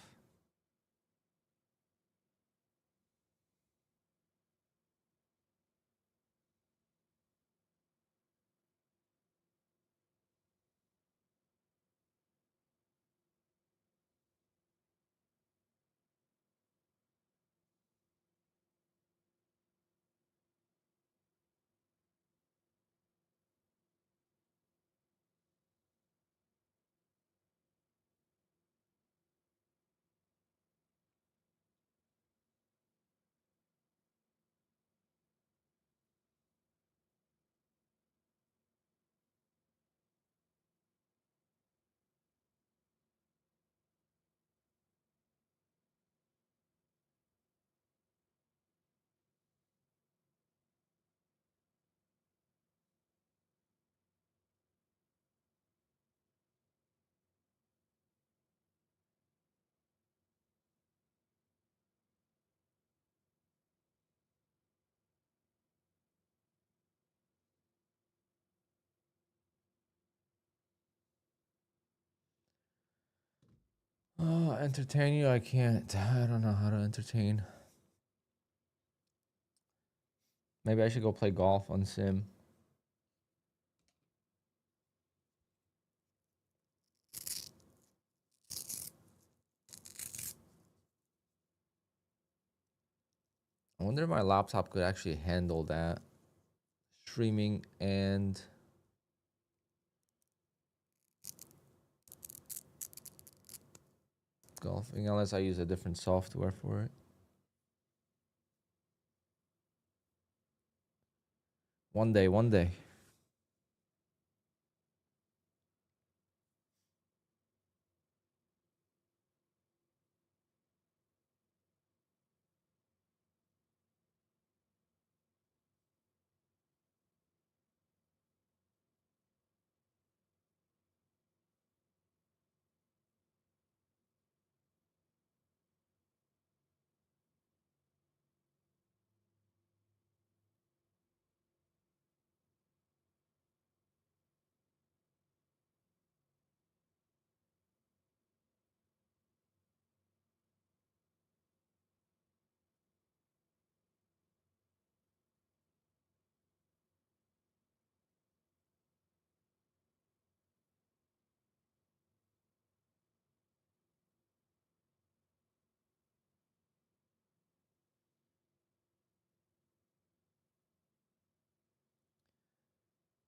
Oh, entertain you? I can't. I don't know how to entertain. Maybe I should go play golf on Sim. I wonder if my laptop could actually handle that. Streaming and golfing, unless I use a different software for it. One day, one day.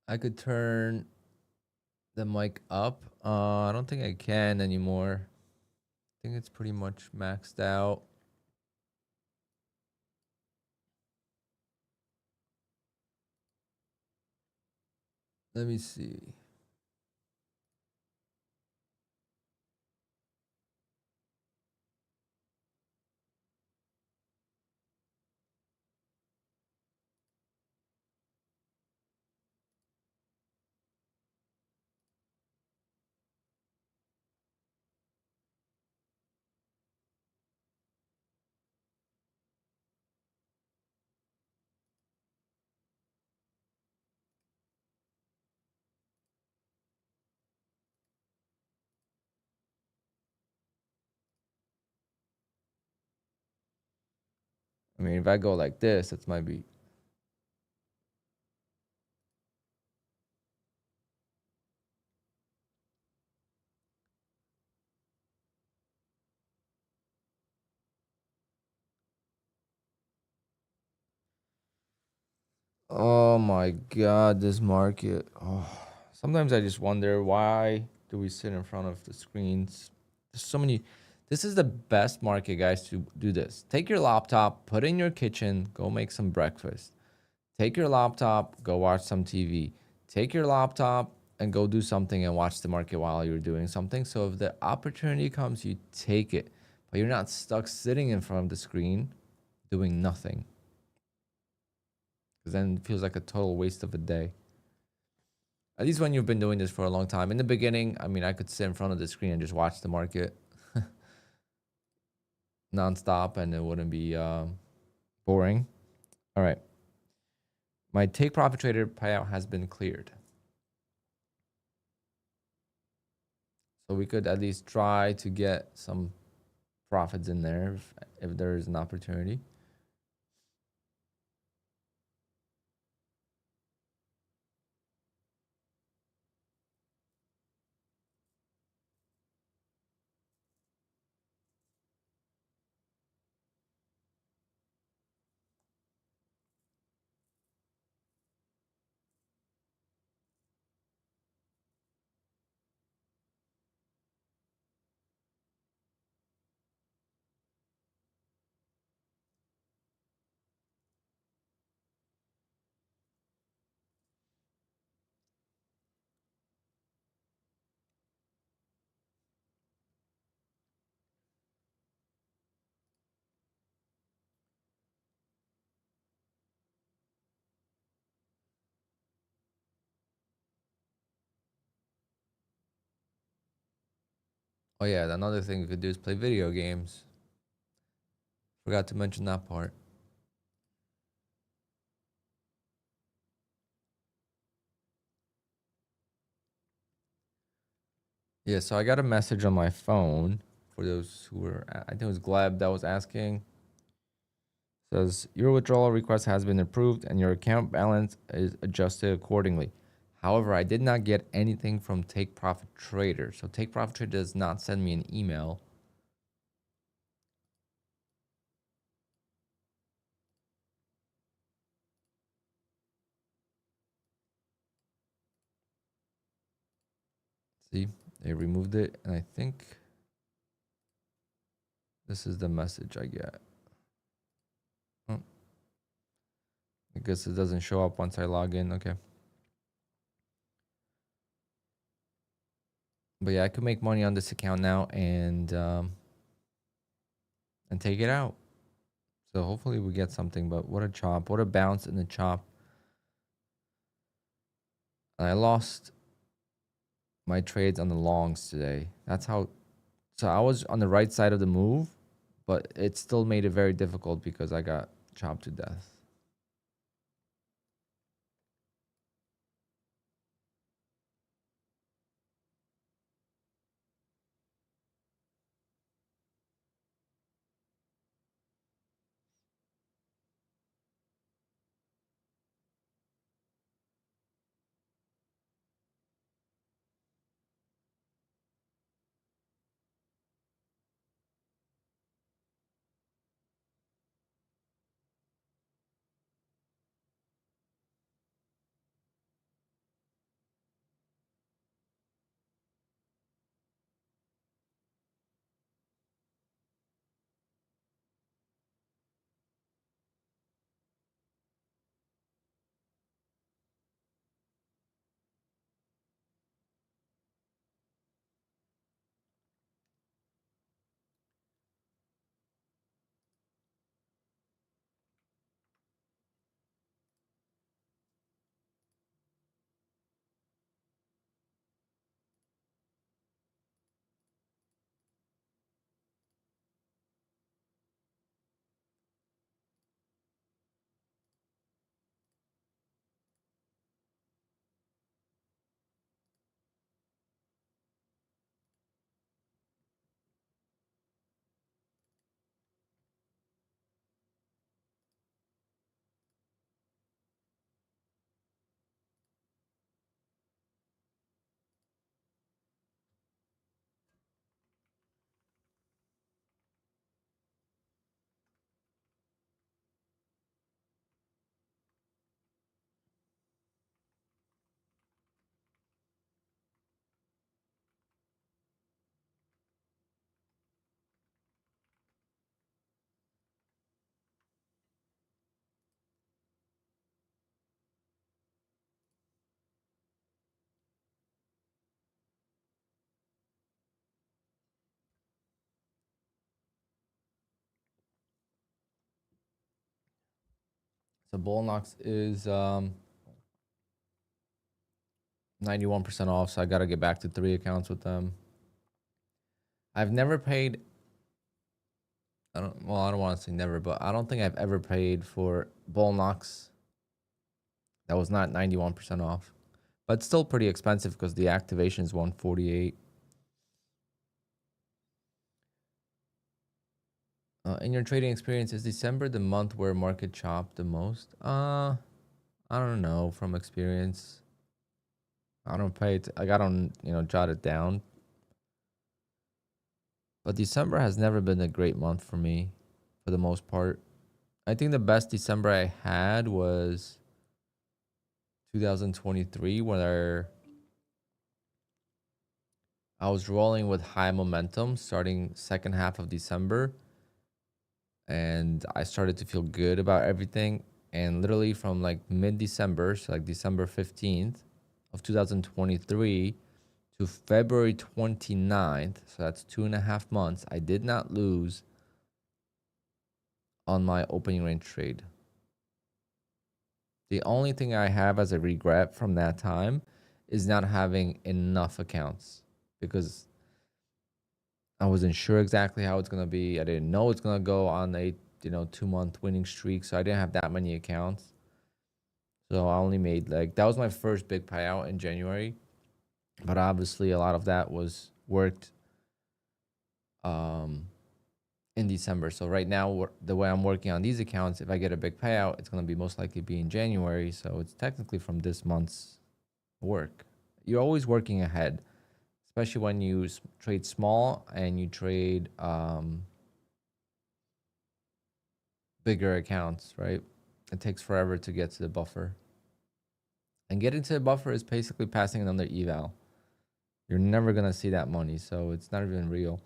I could turn the mic up. I don't think I can anymore. I think it's pretty much maxed out. Let me see. I mean, if I go like this, that's might be. Oh my God, this market. Oh, sometimes I just wonder, why do we sit in front of the screens? There's so many. This is the best market, guys, to do this. Take your laptop, put it in your kitchen, go make some breakfast. Take your laptop, go watch some TV. Take your laptop and go do something and watch the market while you're doing something. So if the opportunity comes, you take it, but you're not stuck sitting in front of the screen doing nothing. Because then it feels like a total waste of a day. At least when you've been doing this for a long time. In the beginning, I mean, I could sit in front of the screen and just watch the market nonstop, and it wouldn't be Boring. All right. My take profit trader payout has been cleared. So we could at least try to get some profits in there if there is an opportunity. Oh yeah, another thing we could do is play video games. Forgot to mention that part. Yeah, so I got a message on my phone for those who were, I think it was Gleb that was asking. Says your withdrawal request has been approved and your account balance is adjusted accordingly. However, I did not get anything from Take Profit Trader. So Take Profit Trader does not send me an email. See, they removed it, and I think this is the message I get. Oh, I guess it doesn't show up once I log in. Okay. But yeah, I could make money on this account now and take it out. So hopefully we get something. But what a chop! What a bounce in the chop! And I lost my trades on the longs today. That's how. So I was on the right side of the move, but it still made it very difficult because I got chopped to death. So Bullnox is 91% off, so I gotta get back to 3 accounts with them. I've never paid I don't. Well, I don't want to say never, but I don't think I've ever paid for Bull Knox that was not 91% off. But still pretty expensive because the activation is 148. In your trading experience, is December the month where market chopped the most? I don't know from experience. I don't pay it. Like I don't, jot it down. But December has never been a great month for me, for the most part. I think the best December I had was 2023, where I was rolling with high momentum starting second half of December, and I started to feel good about everything. And literally from like mid-December, so like December 15th of 2023 to February 29th, so that's 2.5 months, I did not lose on my opening range trade. The only thing I have as a regret from that time is not having enough accounts, because I wasn't sure exactly how it's going to be. I didn't know it's going to go on a 2-month winning streak, so I didn't have that many accounts. So I only made like, that was my first big payout in January, but obviously a lot of that was worked in December. So right now, the way I'm working on these accounts, if I get a big payout, it's going to be most likely be in January. So it's technically from this month's work. You're always working ahead, especially when you trade small and you trade bigger accounts, right? It takes forever to get to the buffer. And getting to the buffer is basically passing another eval. You're never going to see that money, so it's not even real.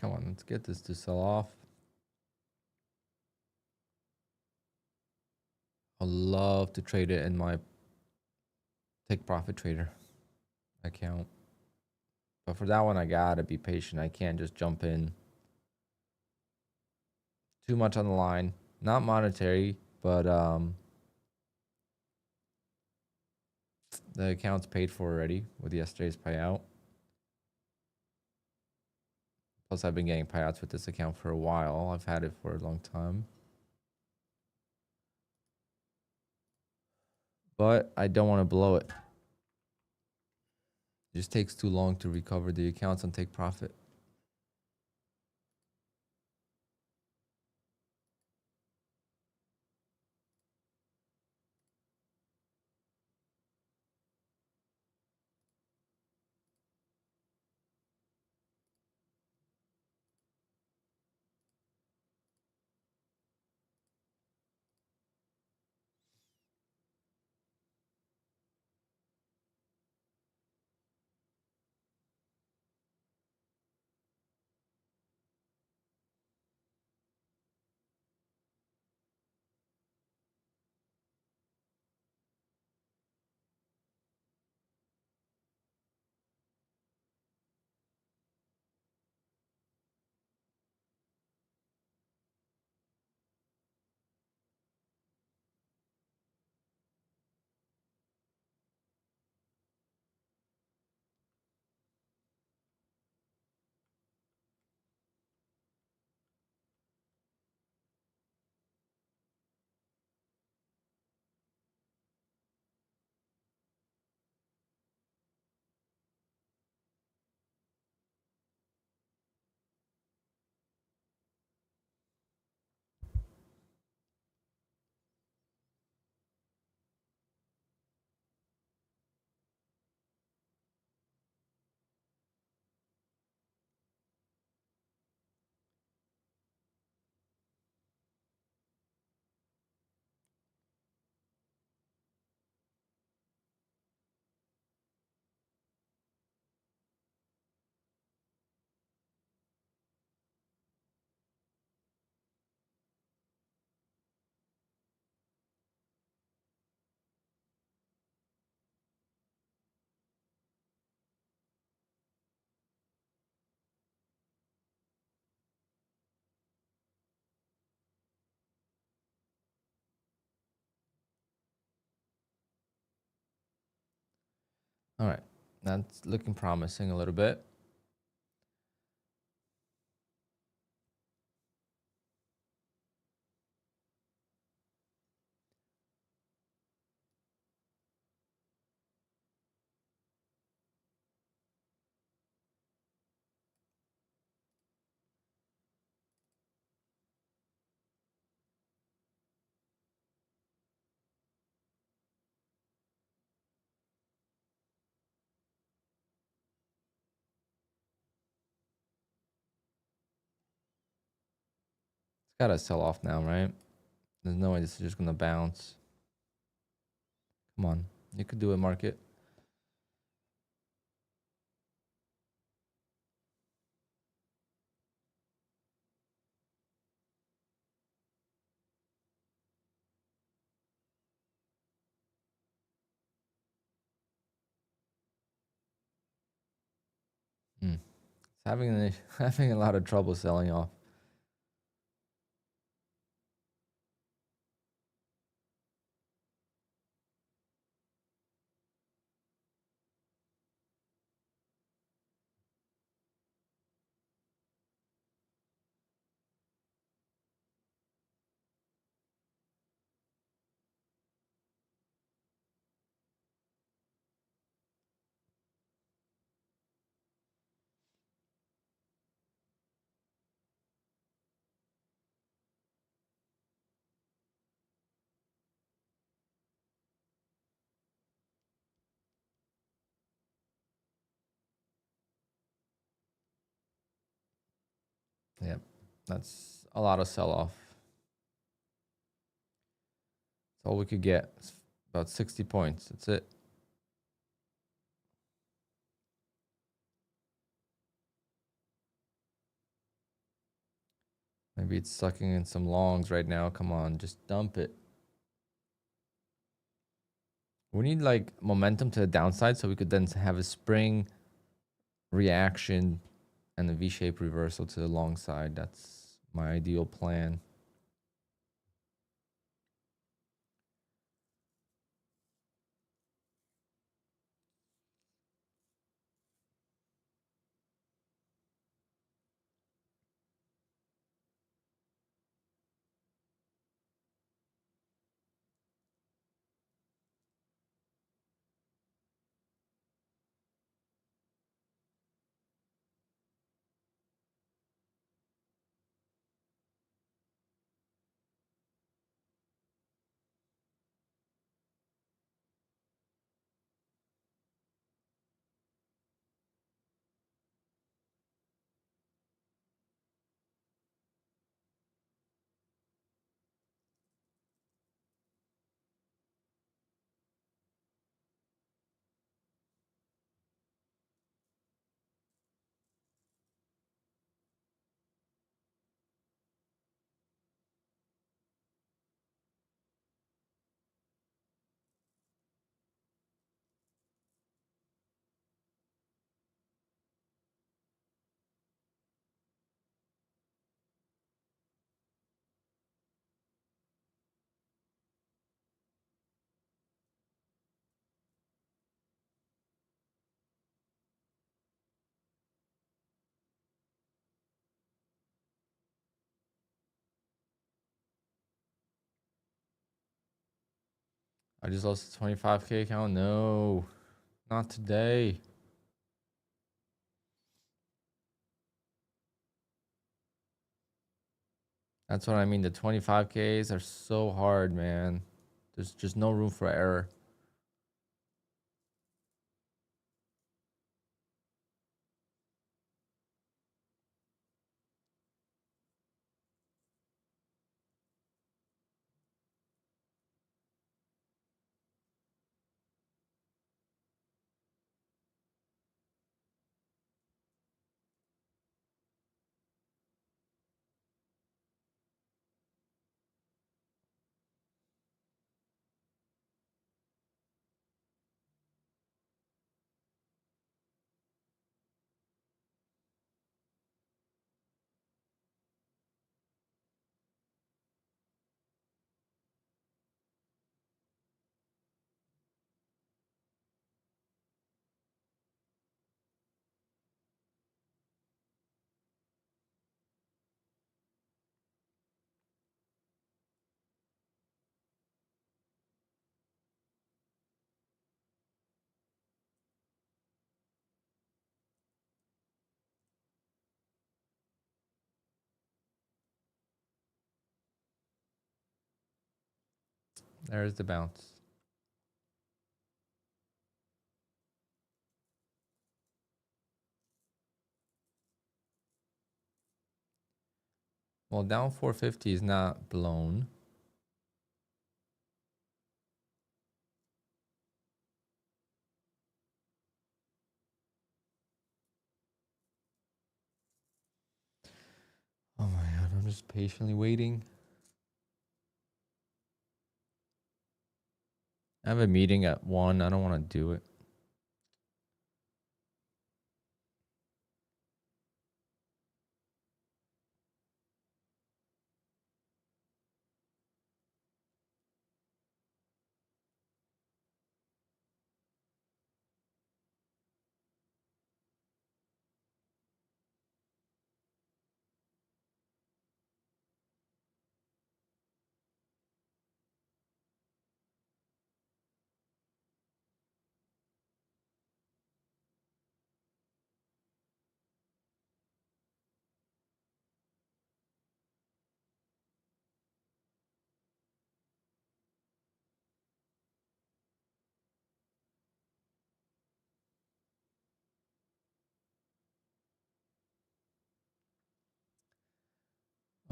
Come on, let's get this to sell off. I love to trade it in my Take Profit Trader account. But for that one, I gotta be patient. I can't just jump in. Too much on the line. Not monetary, but the account's paid for already with yesterday's payout. Plus, I've been getting payouts with this account for a while. I've had it for a long time. But I don't want to blow it. It just takes too long to recover the accounts and take profit. All right, that's looking promising a little bit. It's got to sell off now, right? There's no way this is just going to bounce. Come on. You could do it, market. It's having a lot of trouble selling off. Yep. That's a lot of sell off. That's all we could get. It's about 60 points. That's it. Maybe it's sucking in some longs right now. Come on, just dump it. We need like momentum to the downside so we could then have a spring reaction and a V-shaped reversal to the long side. That's my ideal plan. I just lost a 25K account. No, not today. That's what I mean. The 25Ks are so hard, man. There's just no room for error. There's the bounce. Well, down 450 is not blown. Oh my god, I'm just patiently waiting. I have a meeting at 1. I don't want to do it.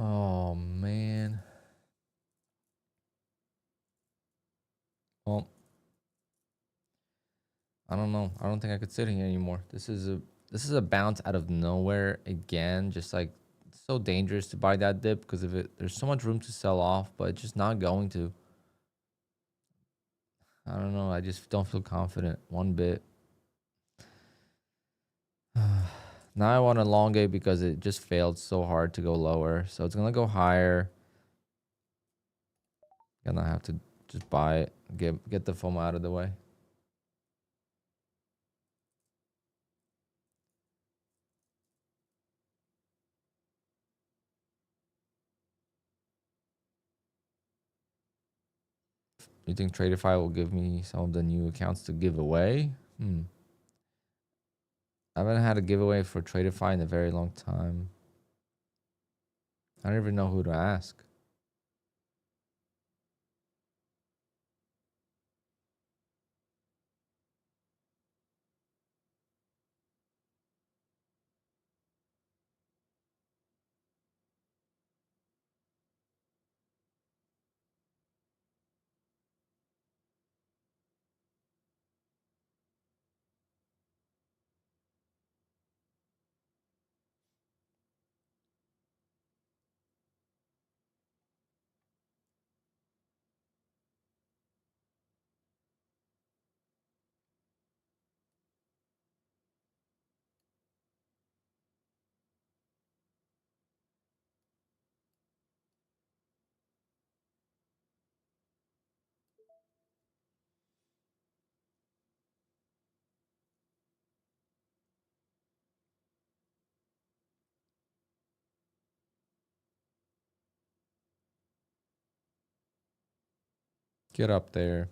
Oh man. Well, I don't know. I don't think I could sit here anymore. This is a bounce out of nowhere again. Just like it's so dangerous to buy that dip because of it. There's so much room to sell off, but it's just not going to. I don't know. I just don't feel confident one bit. Now I want to elongate because it just failed so hard to go lower. So it's gonna go higher. Gonna have to just buy it. Get the FOMO out of the way. You think Tradeify will give me some of the new accounts to give away? I haven't had a giveaway for Tradeify in a very long time. I don't even know who to ask. Get up there.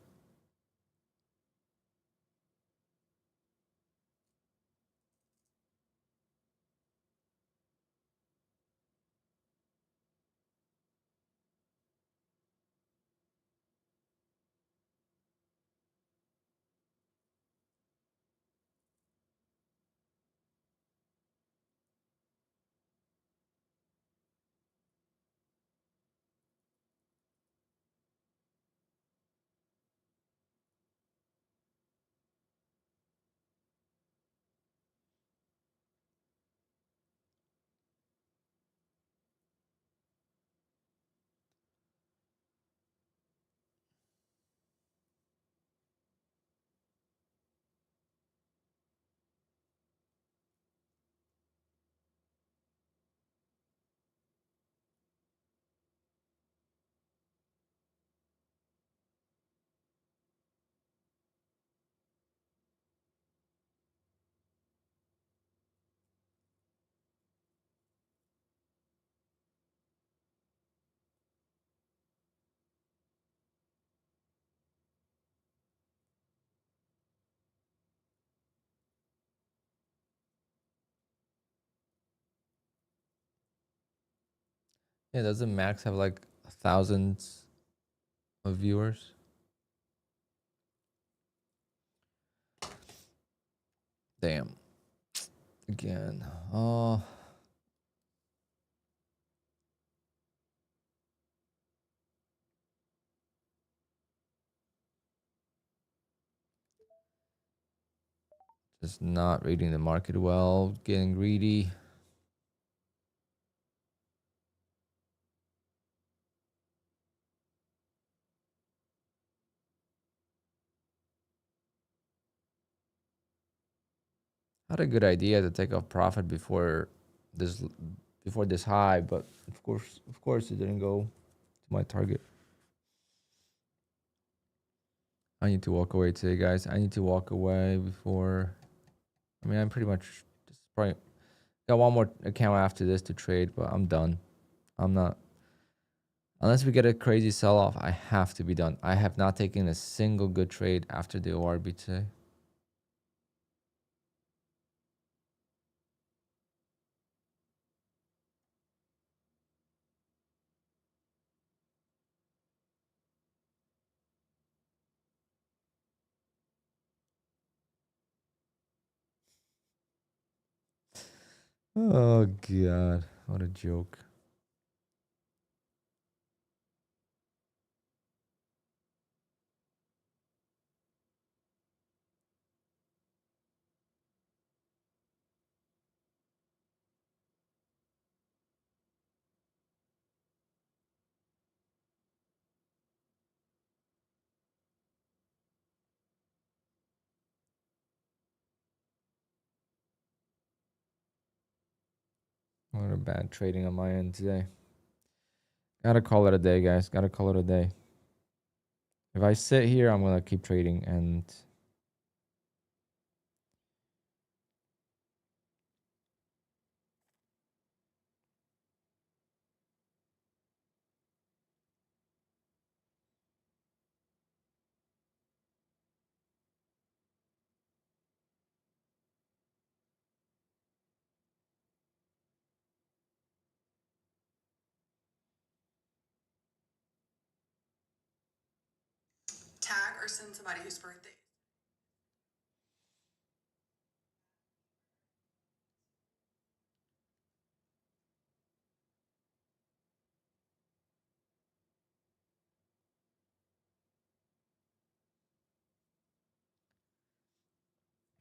Yeah, doesn't Max have like thousands of viewers. Damn. Again. Oh. Just not reading the market well, getting greedy. Had a good idea to take off profit before this high, but of course it didn't go to my target. I need to walk away today, guys. I need to walk away before. I mean, I'm pretty much just probably got one more account after this to trade, but I'm done. I'm not. Unless we get a crazy sell-off, I have to be done. I have not taken a single good trade after the ORB today. Oh God, what a joke. What a bad trading on my end today. Gotta call it a day, guys. Gotta call it a day. If I sit here, I'm gonna keep trading and tag or send somebody whose birthday.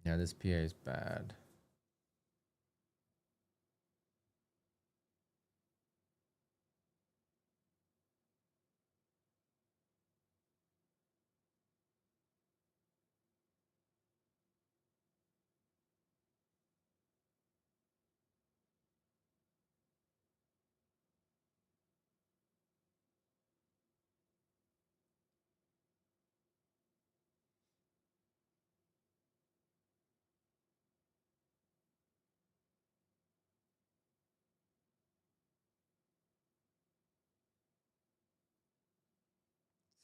yeah, this PA is bad.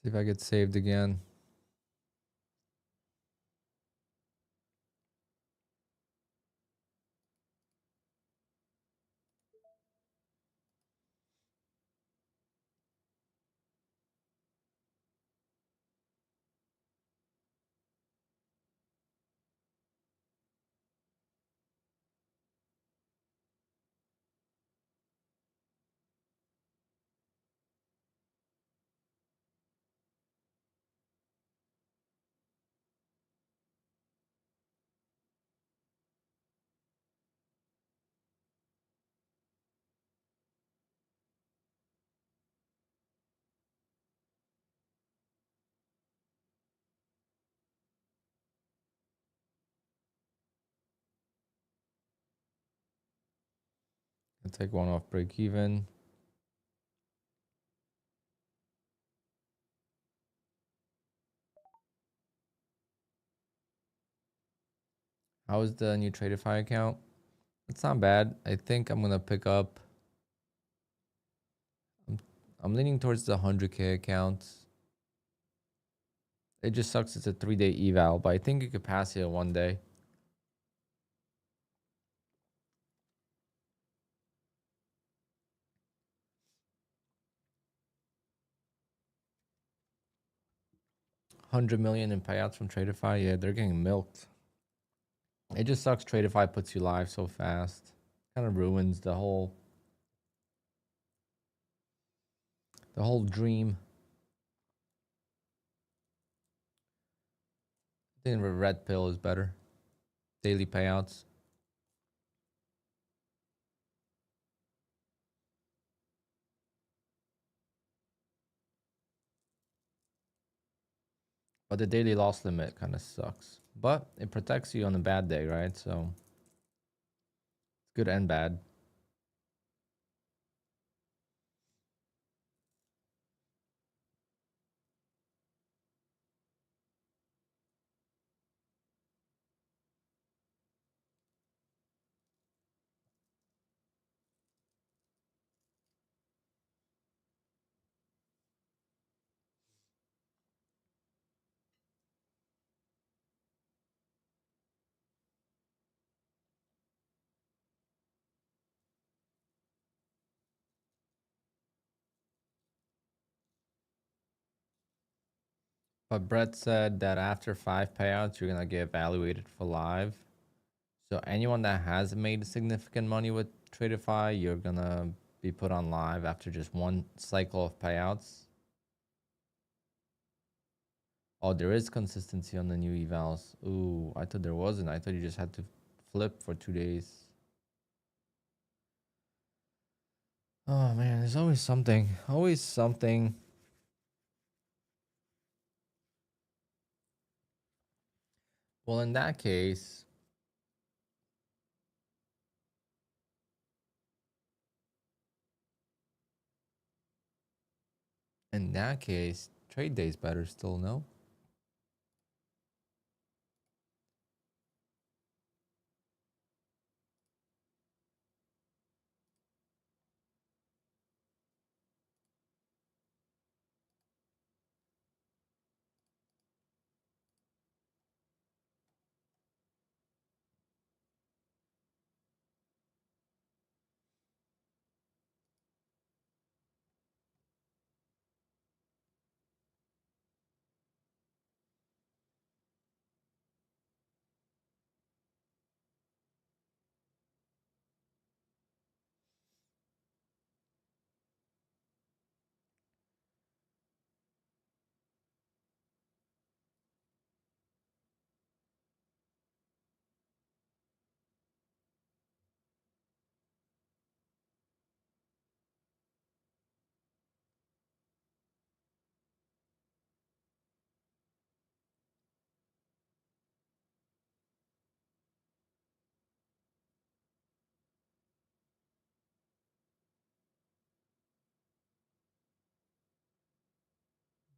See if I get saved again. I'll take one off break even. How is the new Tradeify account? It's not bad. I think I'm gonna pick up. I'm leaning towards the 100K account. It just sucks it's a 3-day eval, but I think you could pass it in 1 day. 100 million in payouts from Tradeify. Yeah, they're getting milked. It just sucks Tradeify puts you live so fast. Kind of ruins the whole dream. I think the red pill is better. Daily payouts. But the daily loss limit kind of sucks. But it protects you on a bad day, right? So it's good and bad. But Brett said that after 5 payouts, you're gonna get evaluated for live. So anyone that has made significant money with Tradeify, you're gonna be put on live after just 1 cycle of payouts. Oh, there is consistency on the new evals. Ooh, I thought there wasn't. I thought you just had to flip for 2 days. Oh man, there's always something. Always something. Well, in that case, trade day's better still, no?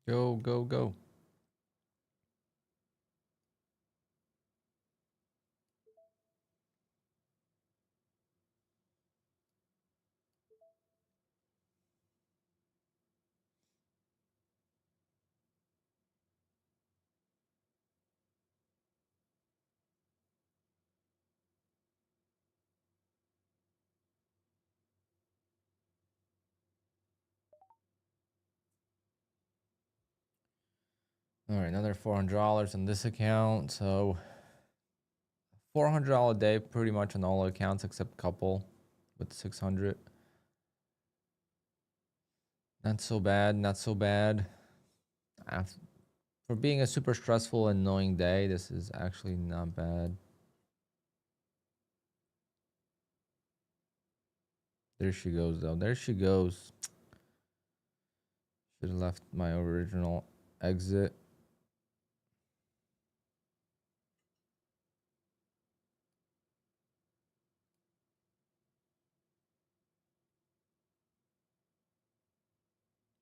Go, go, go. All right, another $400 on this account. So $400 a day pretty much on all accounts except a couple with 600. Not so bad, not so bad. For being a super stressful and annoying day, this is actually not bad. There she goes, though. There she goes. Should have left my original exit.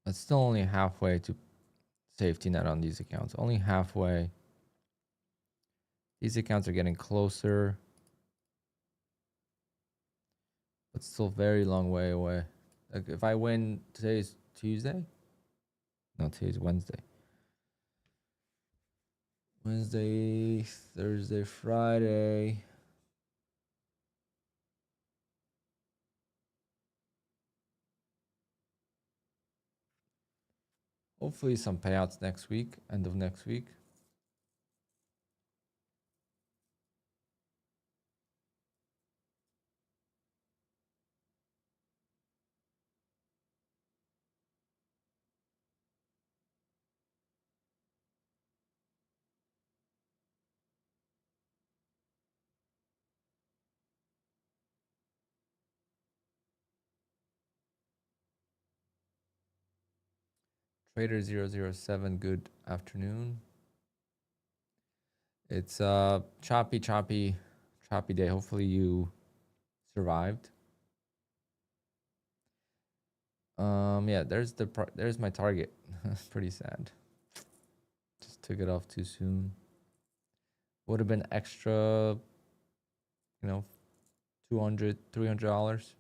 But still only halfway to safety net on these accounts. Only halfway. These accounts are getting closer, but still very long way away. Like if I win, today's Tuesday? No, today's Wednesday. Wednesday, Thursday, Friday. Hopefully some payouts next week, end of next week. Trader 007, good afternoon. It's a choppy day. Hopefully you survived. Yeah, there's my target. Pretty sad. Just took it off too soon. Would have been extra, you know, $200, $300.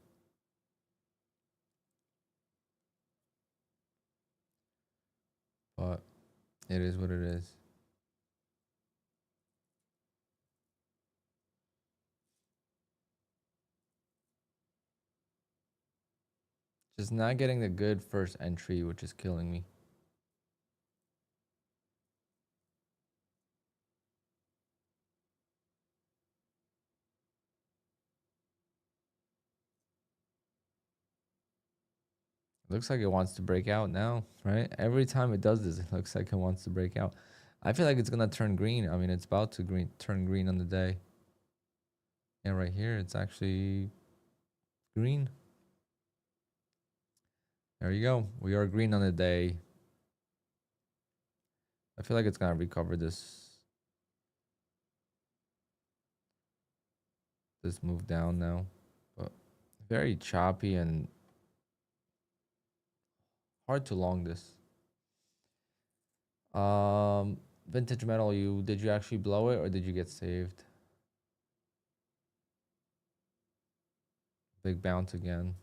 But it is what it is. Just not getting the good first entry, which is killing me. Looks like it wants to break out now, right? Every time it does this, it looks like it wants to break out. I feel like it's gonna turn green. I mean, it's about to turn green on the day. And right here, it's actually green. There you go. We are green on the day. I feel like it's gonna recover this move down now, but very choppy and hard to long this. Vintage metal, did you actually blow it or did you get saved? Big bounce again.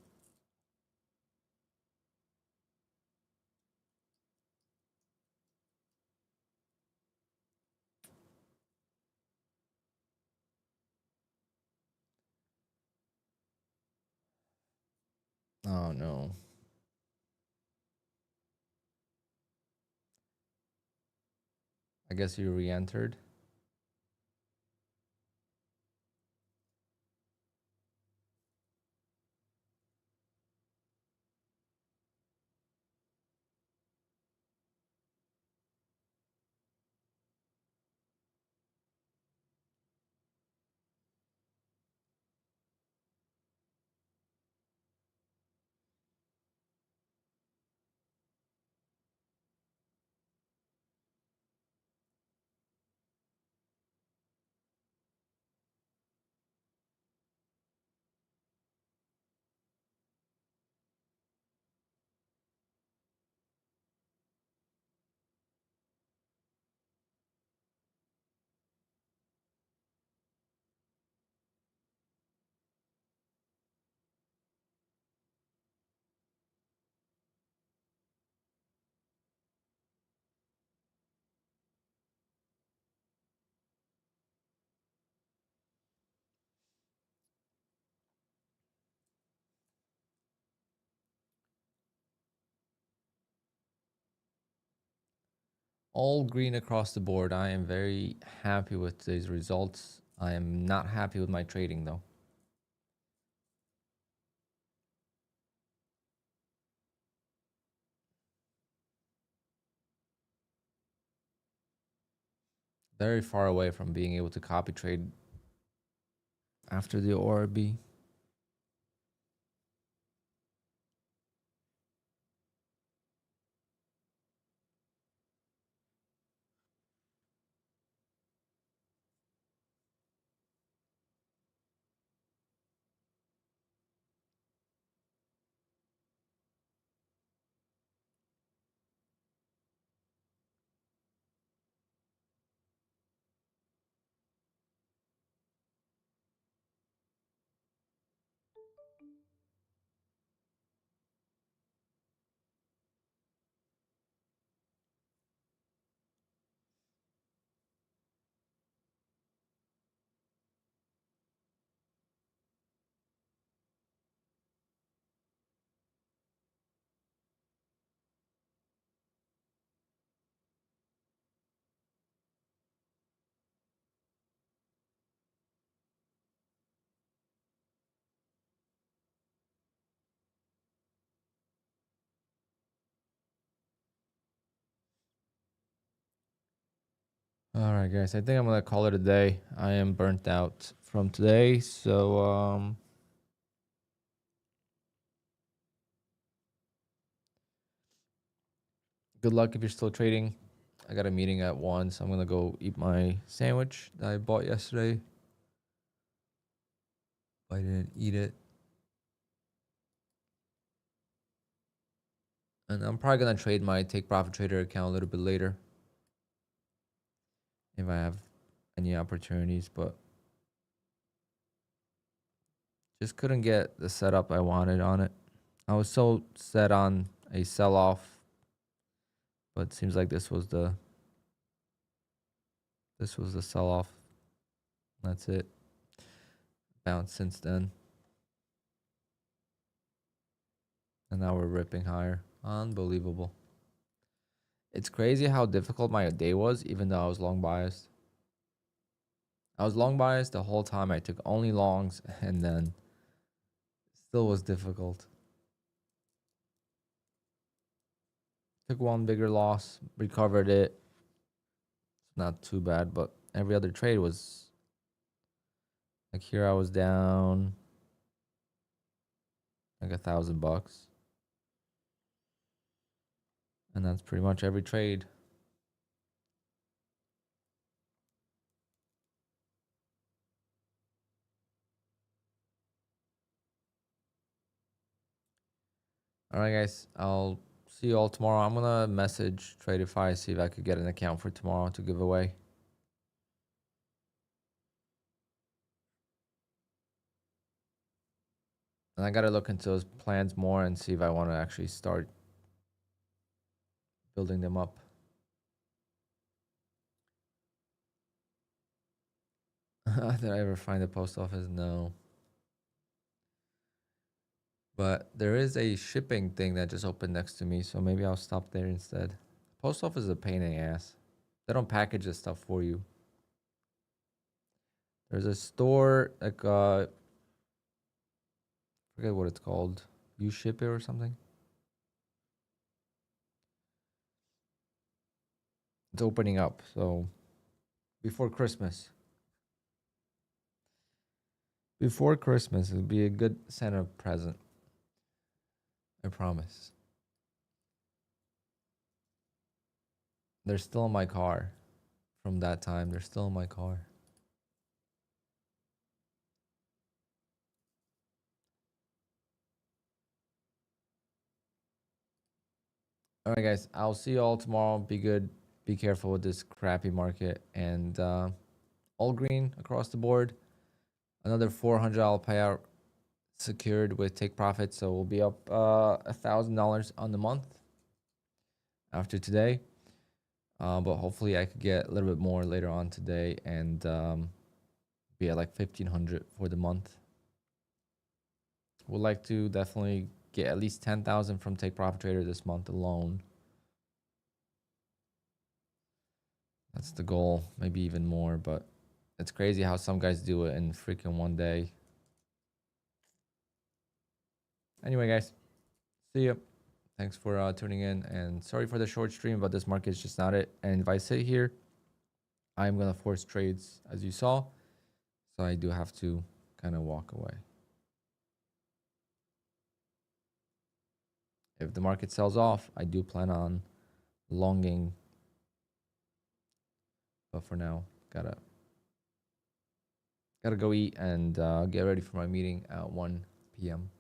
Oh no. I guess you re-entered. All green across the board. I am very happy with today's results. I am not happy with my trading though. Very far away from being able to copy trade after the ORB. All right, guys. I think I'm gonna call it a day. I am burnt out from today, so good luck if you're still trading. I got a meeting at 1, so I'm gonna go eat my sandwich that I bought yesterday. I didn't eat it. And I'm probably gonna trade my Take Profit Trader account a little bit later if I have any opportunities, but just couldn't get the setup I wanted on it. I was so set on a sell-off, but it seems like this was the sell-off. That's it. Bounced since then. And now we're ripping higher. Unbelievable. It's crazy how difficult my day was, even though I was long biased. I was long biased the whole time. I took only longs, and then still was difficult. Took one bigger loss, recovered it. It's not too bad, but every other trade was like here I was down like $1,000. And that's pretty much every trade. All right, guys. I'll see you all tomorrow. I'm going to message Tradeify, see if I could get an account for tomorrow to give away. And I got to look into those plans more and see if I want to actually start building them up. Did I ever find a post office? No. But there is a shipping thing that just opened next to me, so maybe I'll stop there instead. Post office is a pain in the ass. They don't package this stuff for you. There's a store, like, forget what it's called. You ship it or something? It's opening up, so before Christmas. Before Christmas, it'll be a good Santa present. I promise. They're still in my car from that time. They're still in my car. All right, guys. I'll see you all tomorrow. Be good. Be careful with this crappy market. And all green across the board. Another $400 payout secured with take profit. So we'll be up $1,000 on the month after today. But hopefully I could get a little bit more later on today and be at like 1,500 for the month. Would like to definitely get at least 10,000 from Take Profit Trader this month alone. That's the goal, maybe even more, but it's crazy how some guys do it in freaking one day. Anyway, guys, see you. Thanks for tuning in, and sorry for the short stream, but this market is just not it. And if I sit here, I'm gonna force trades, as you saw, so I do have to kind of walk away. If the market sells off, I do plan on longing, but for now, gotta go eat and get ready for my meeting at 1 p.m.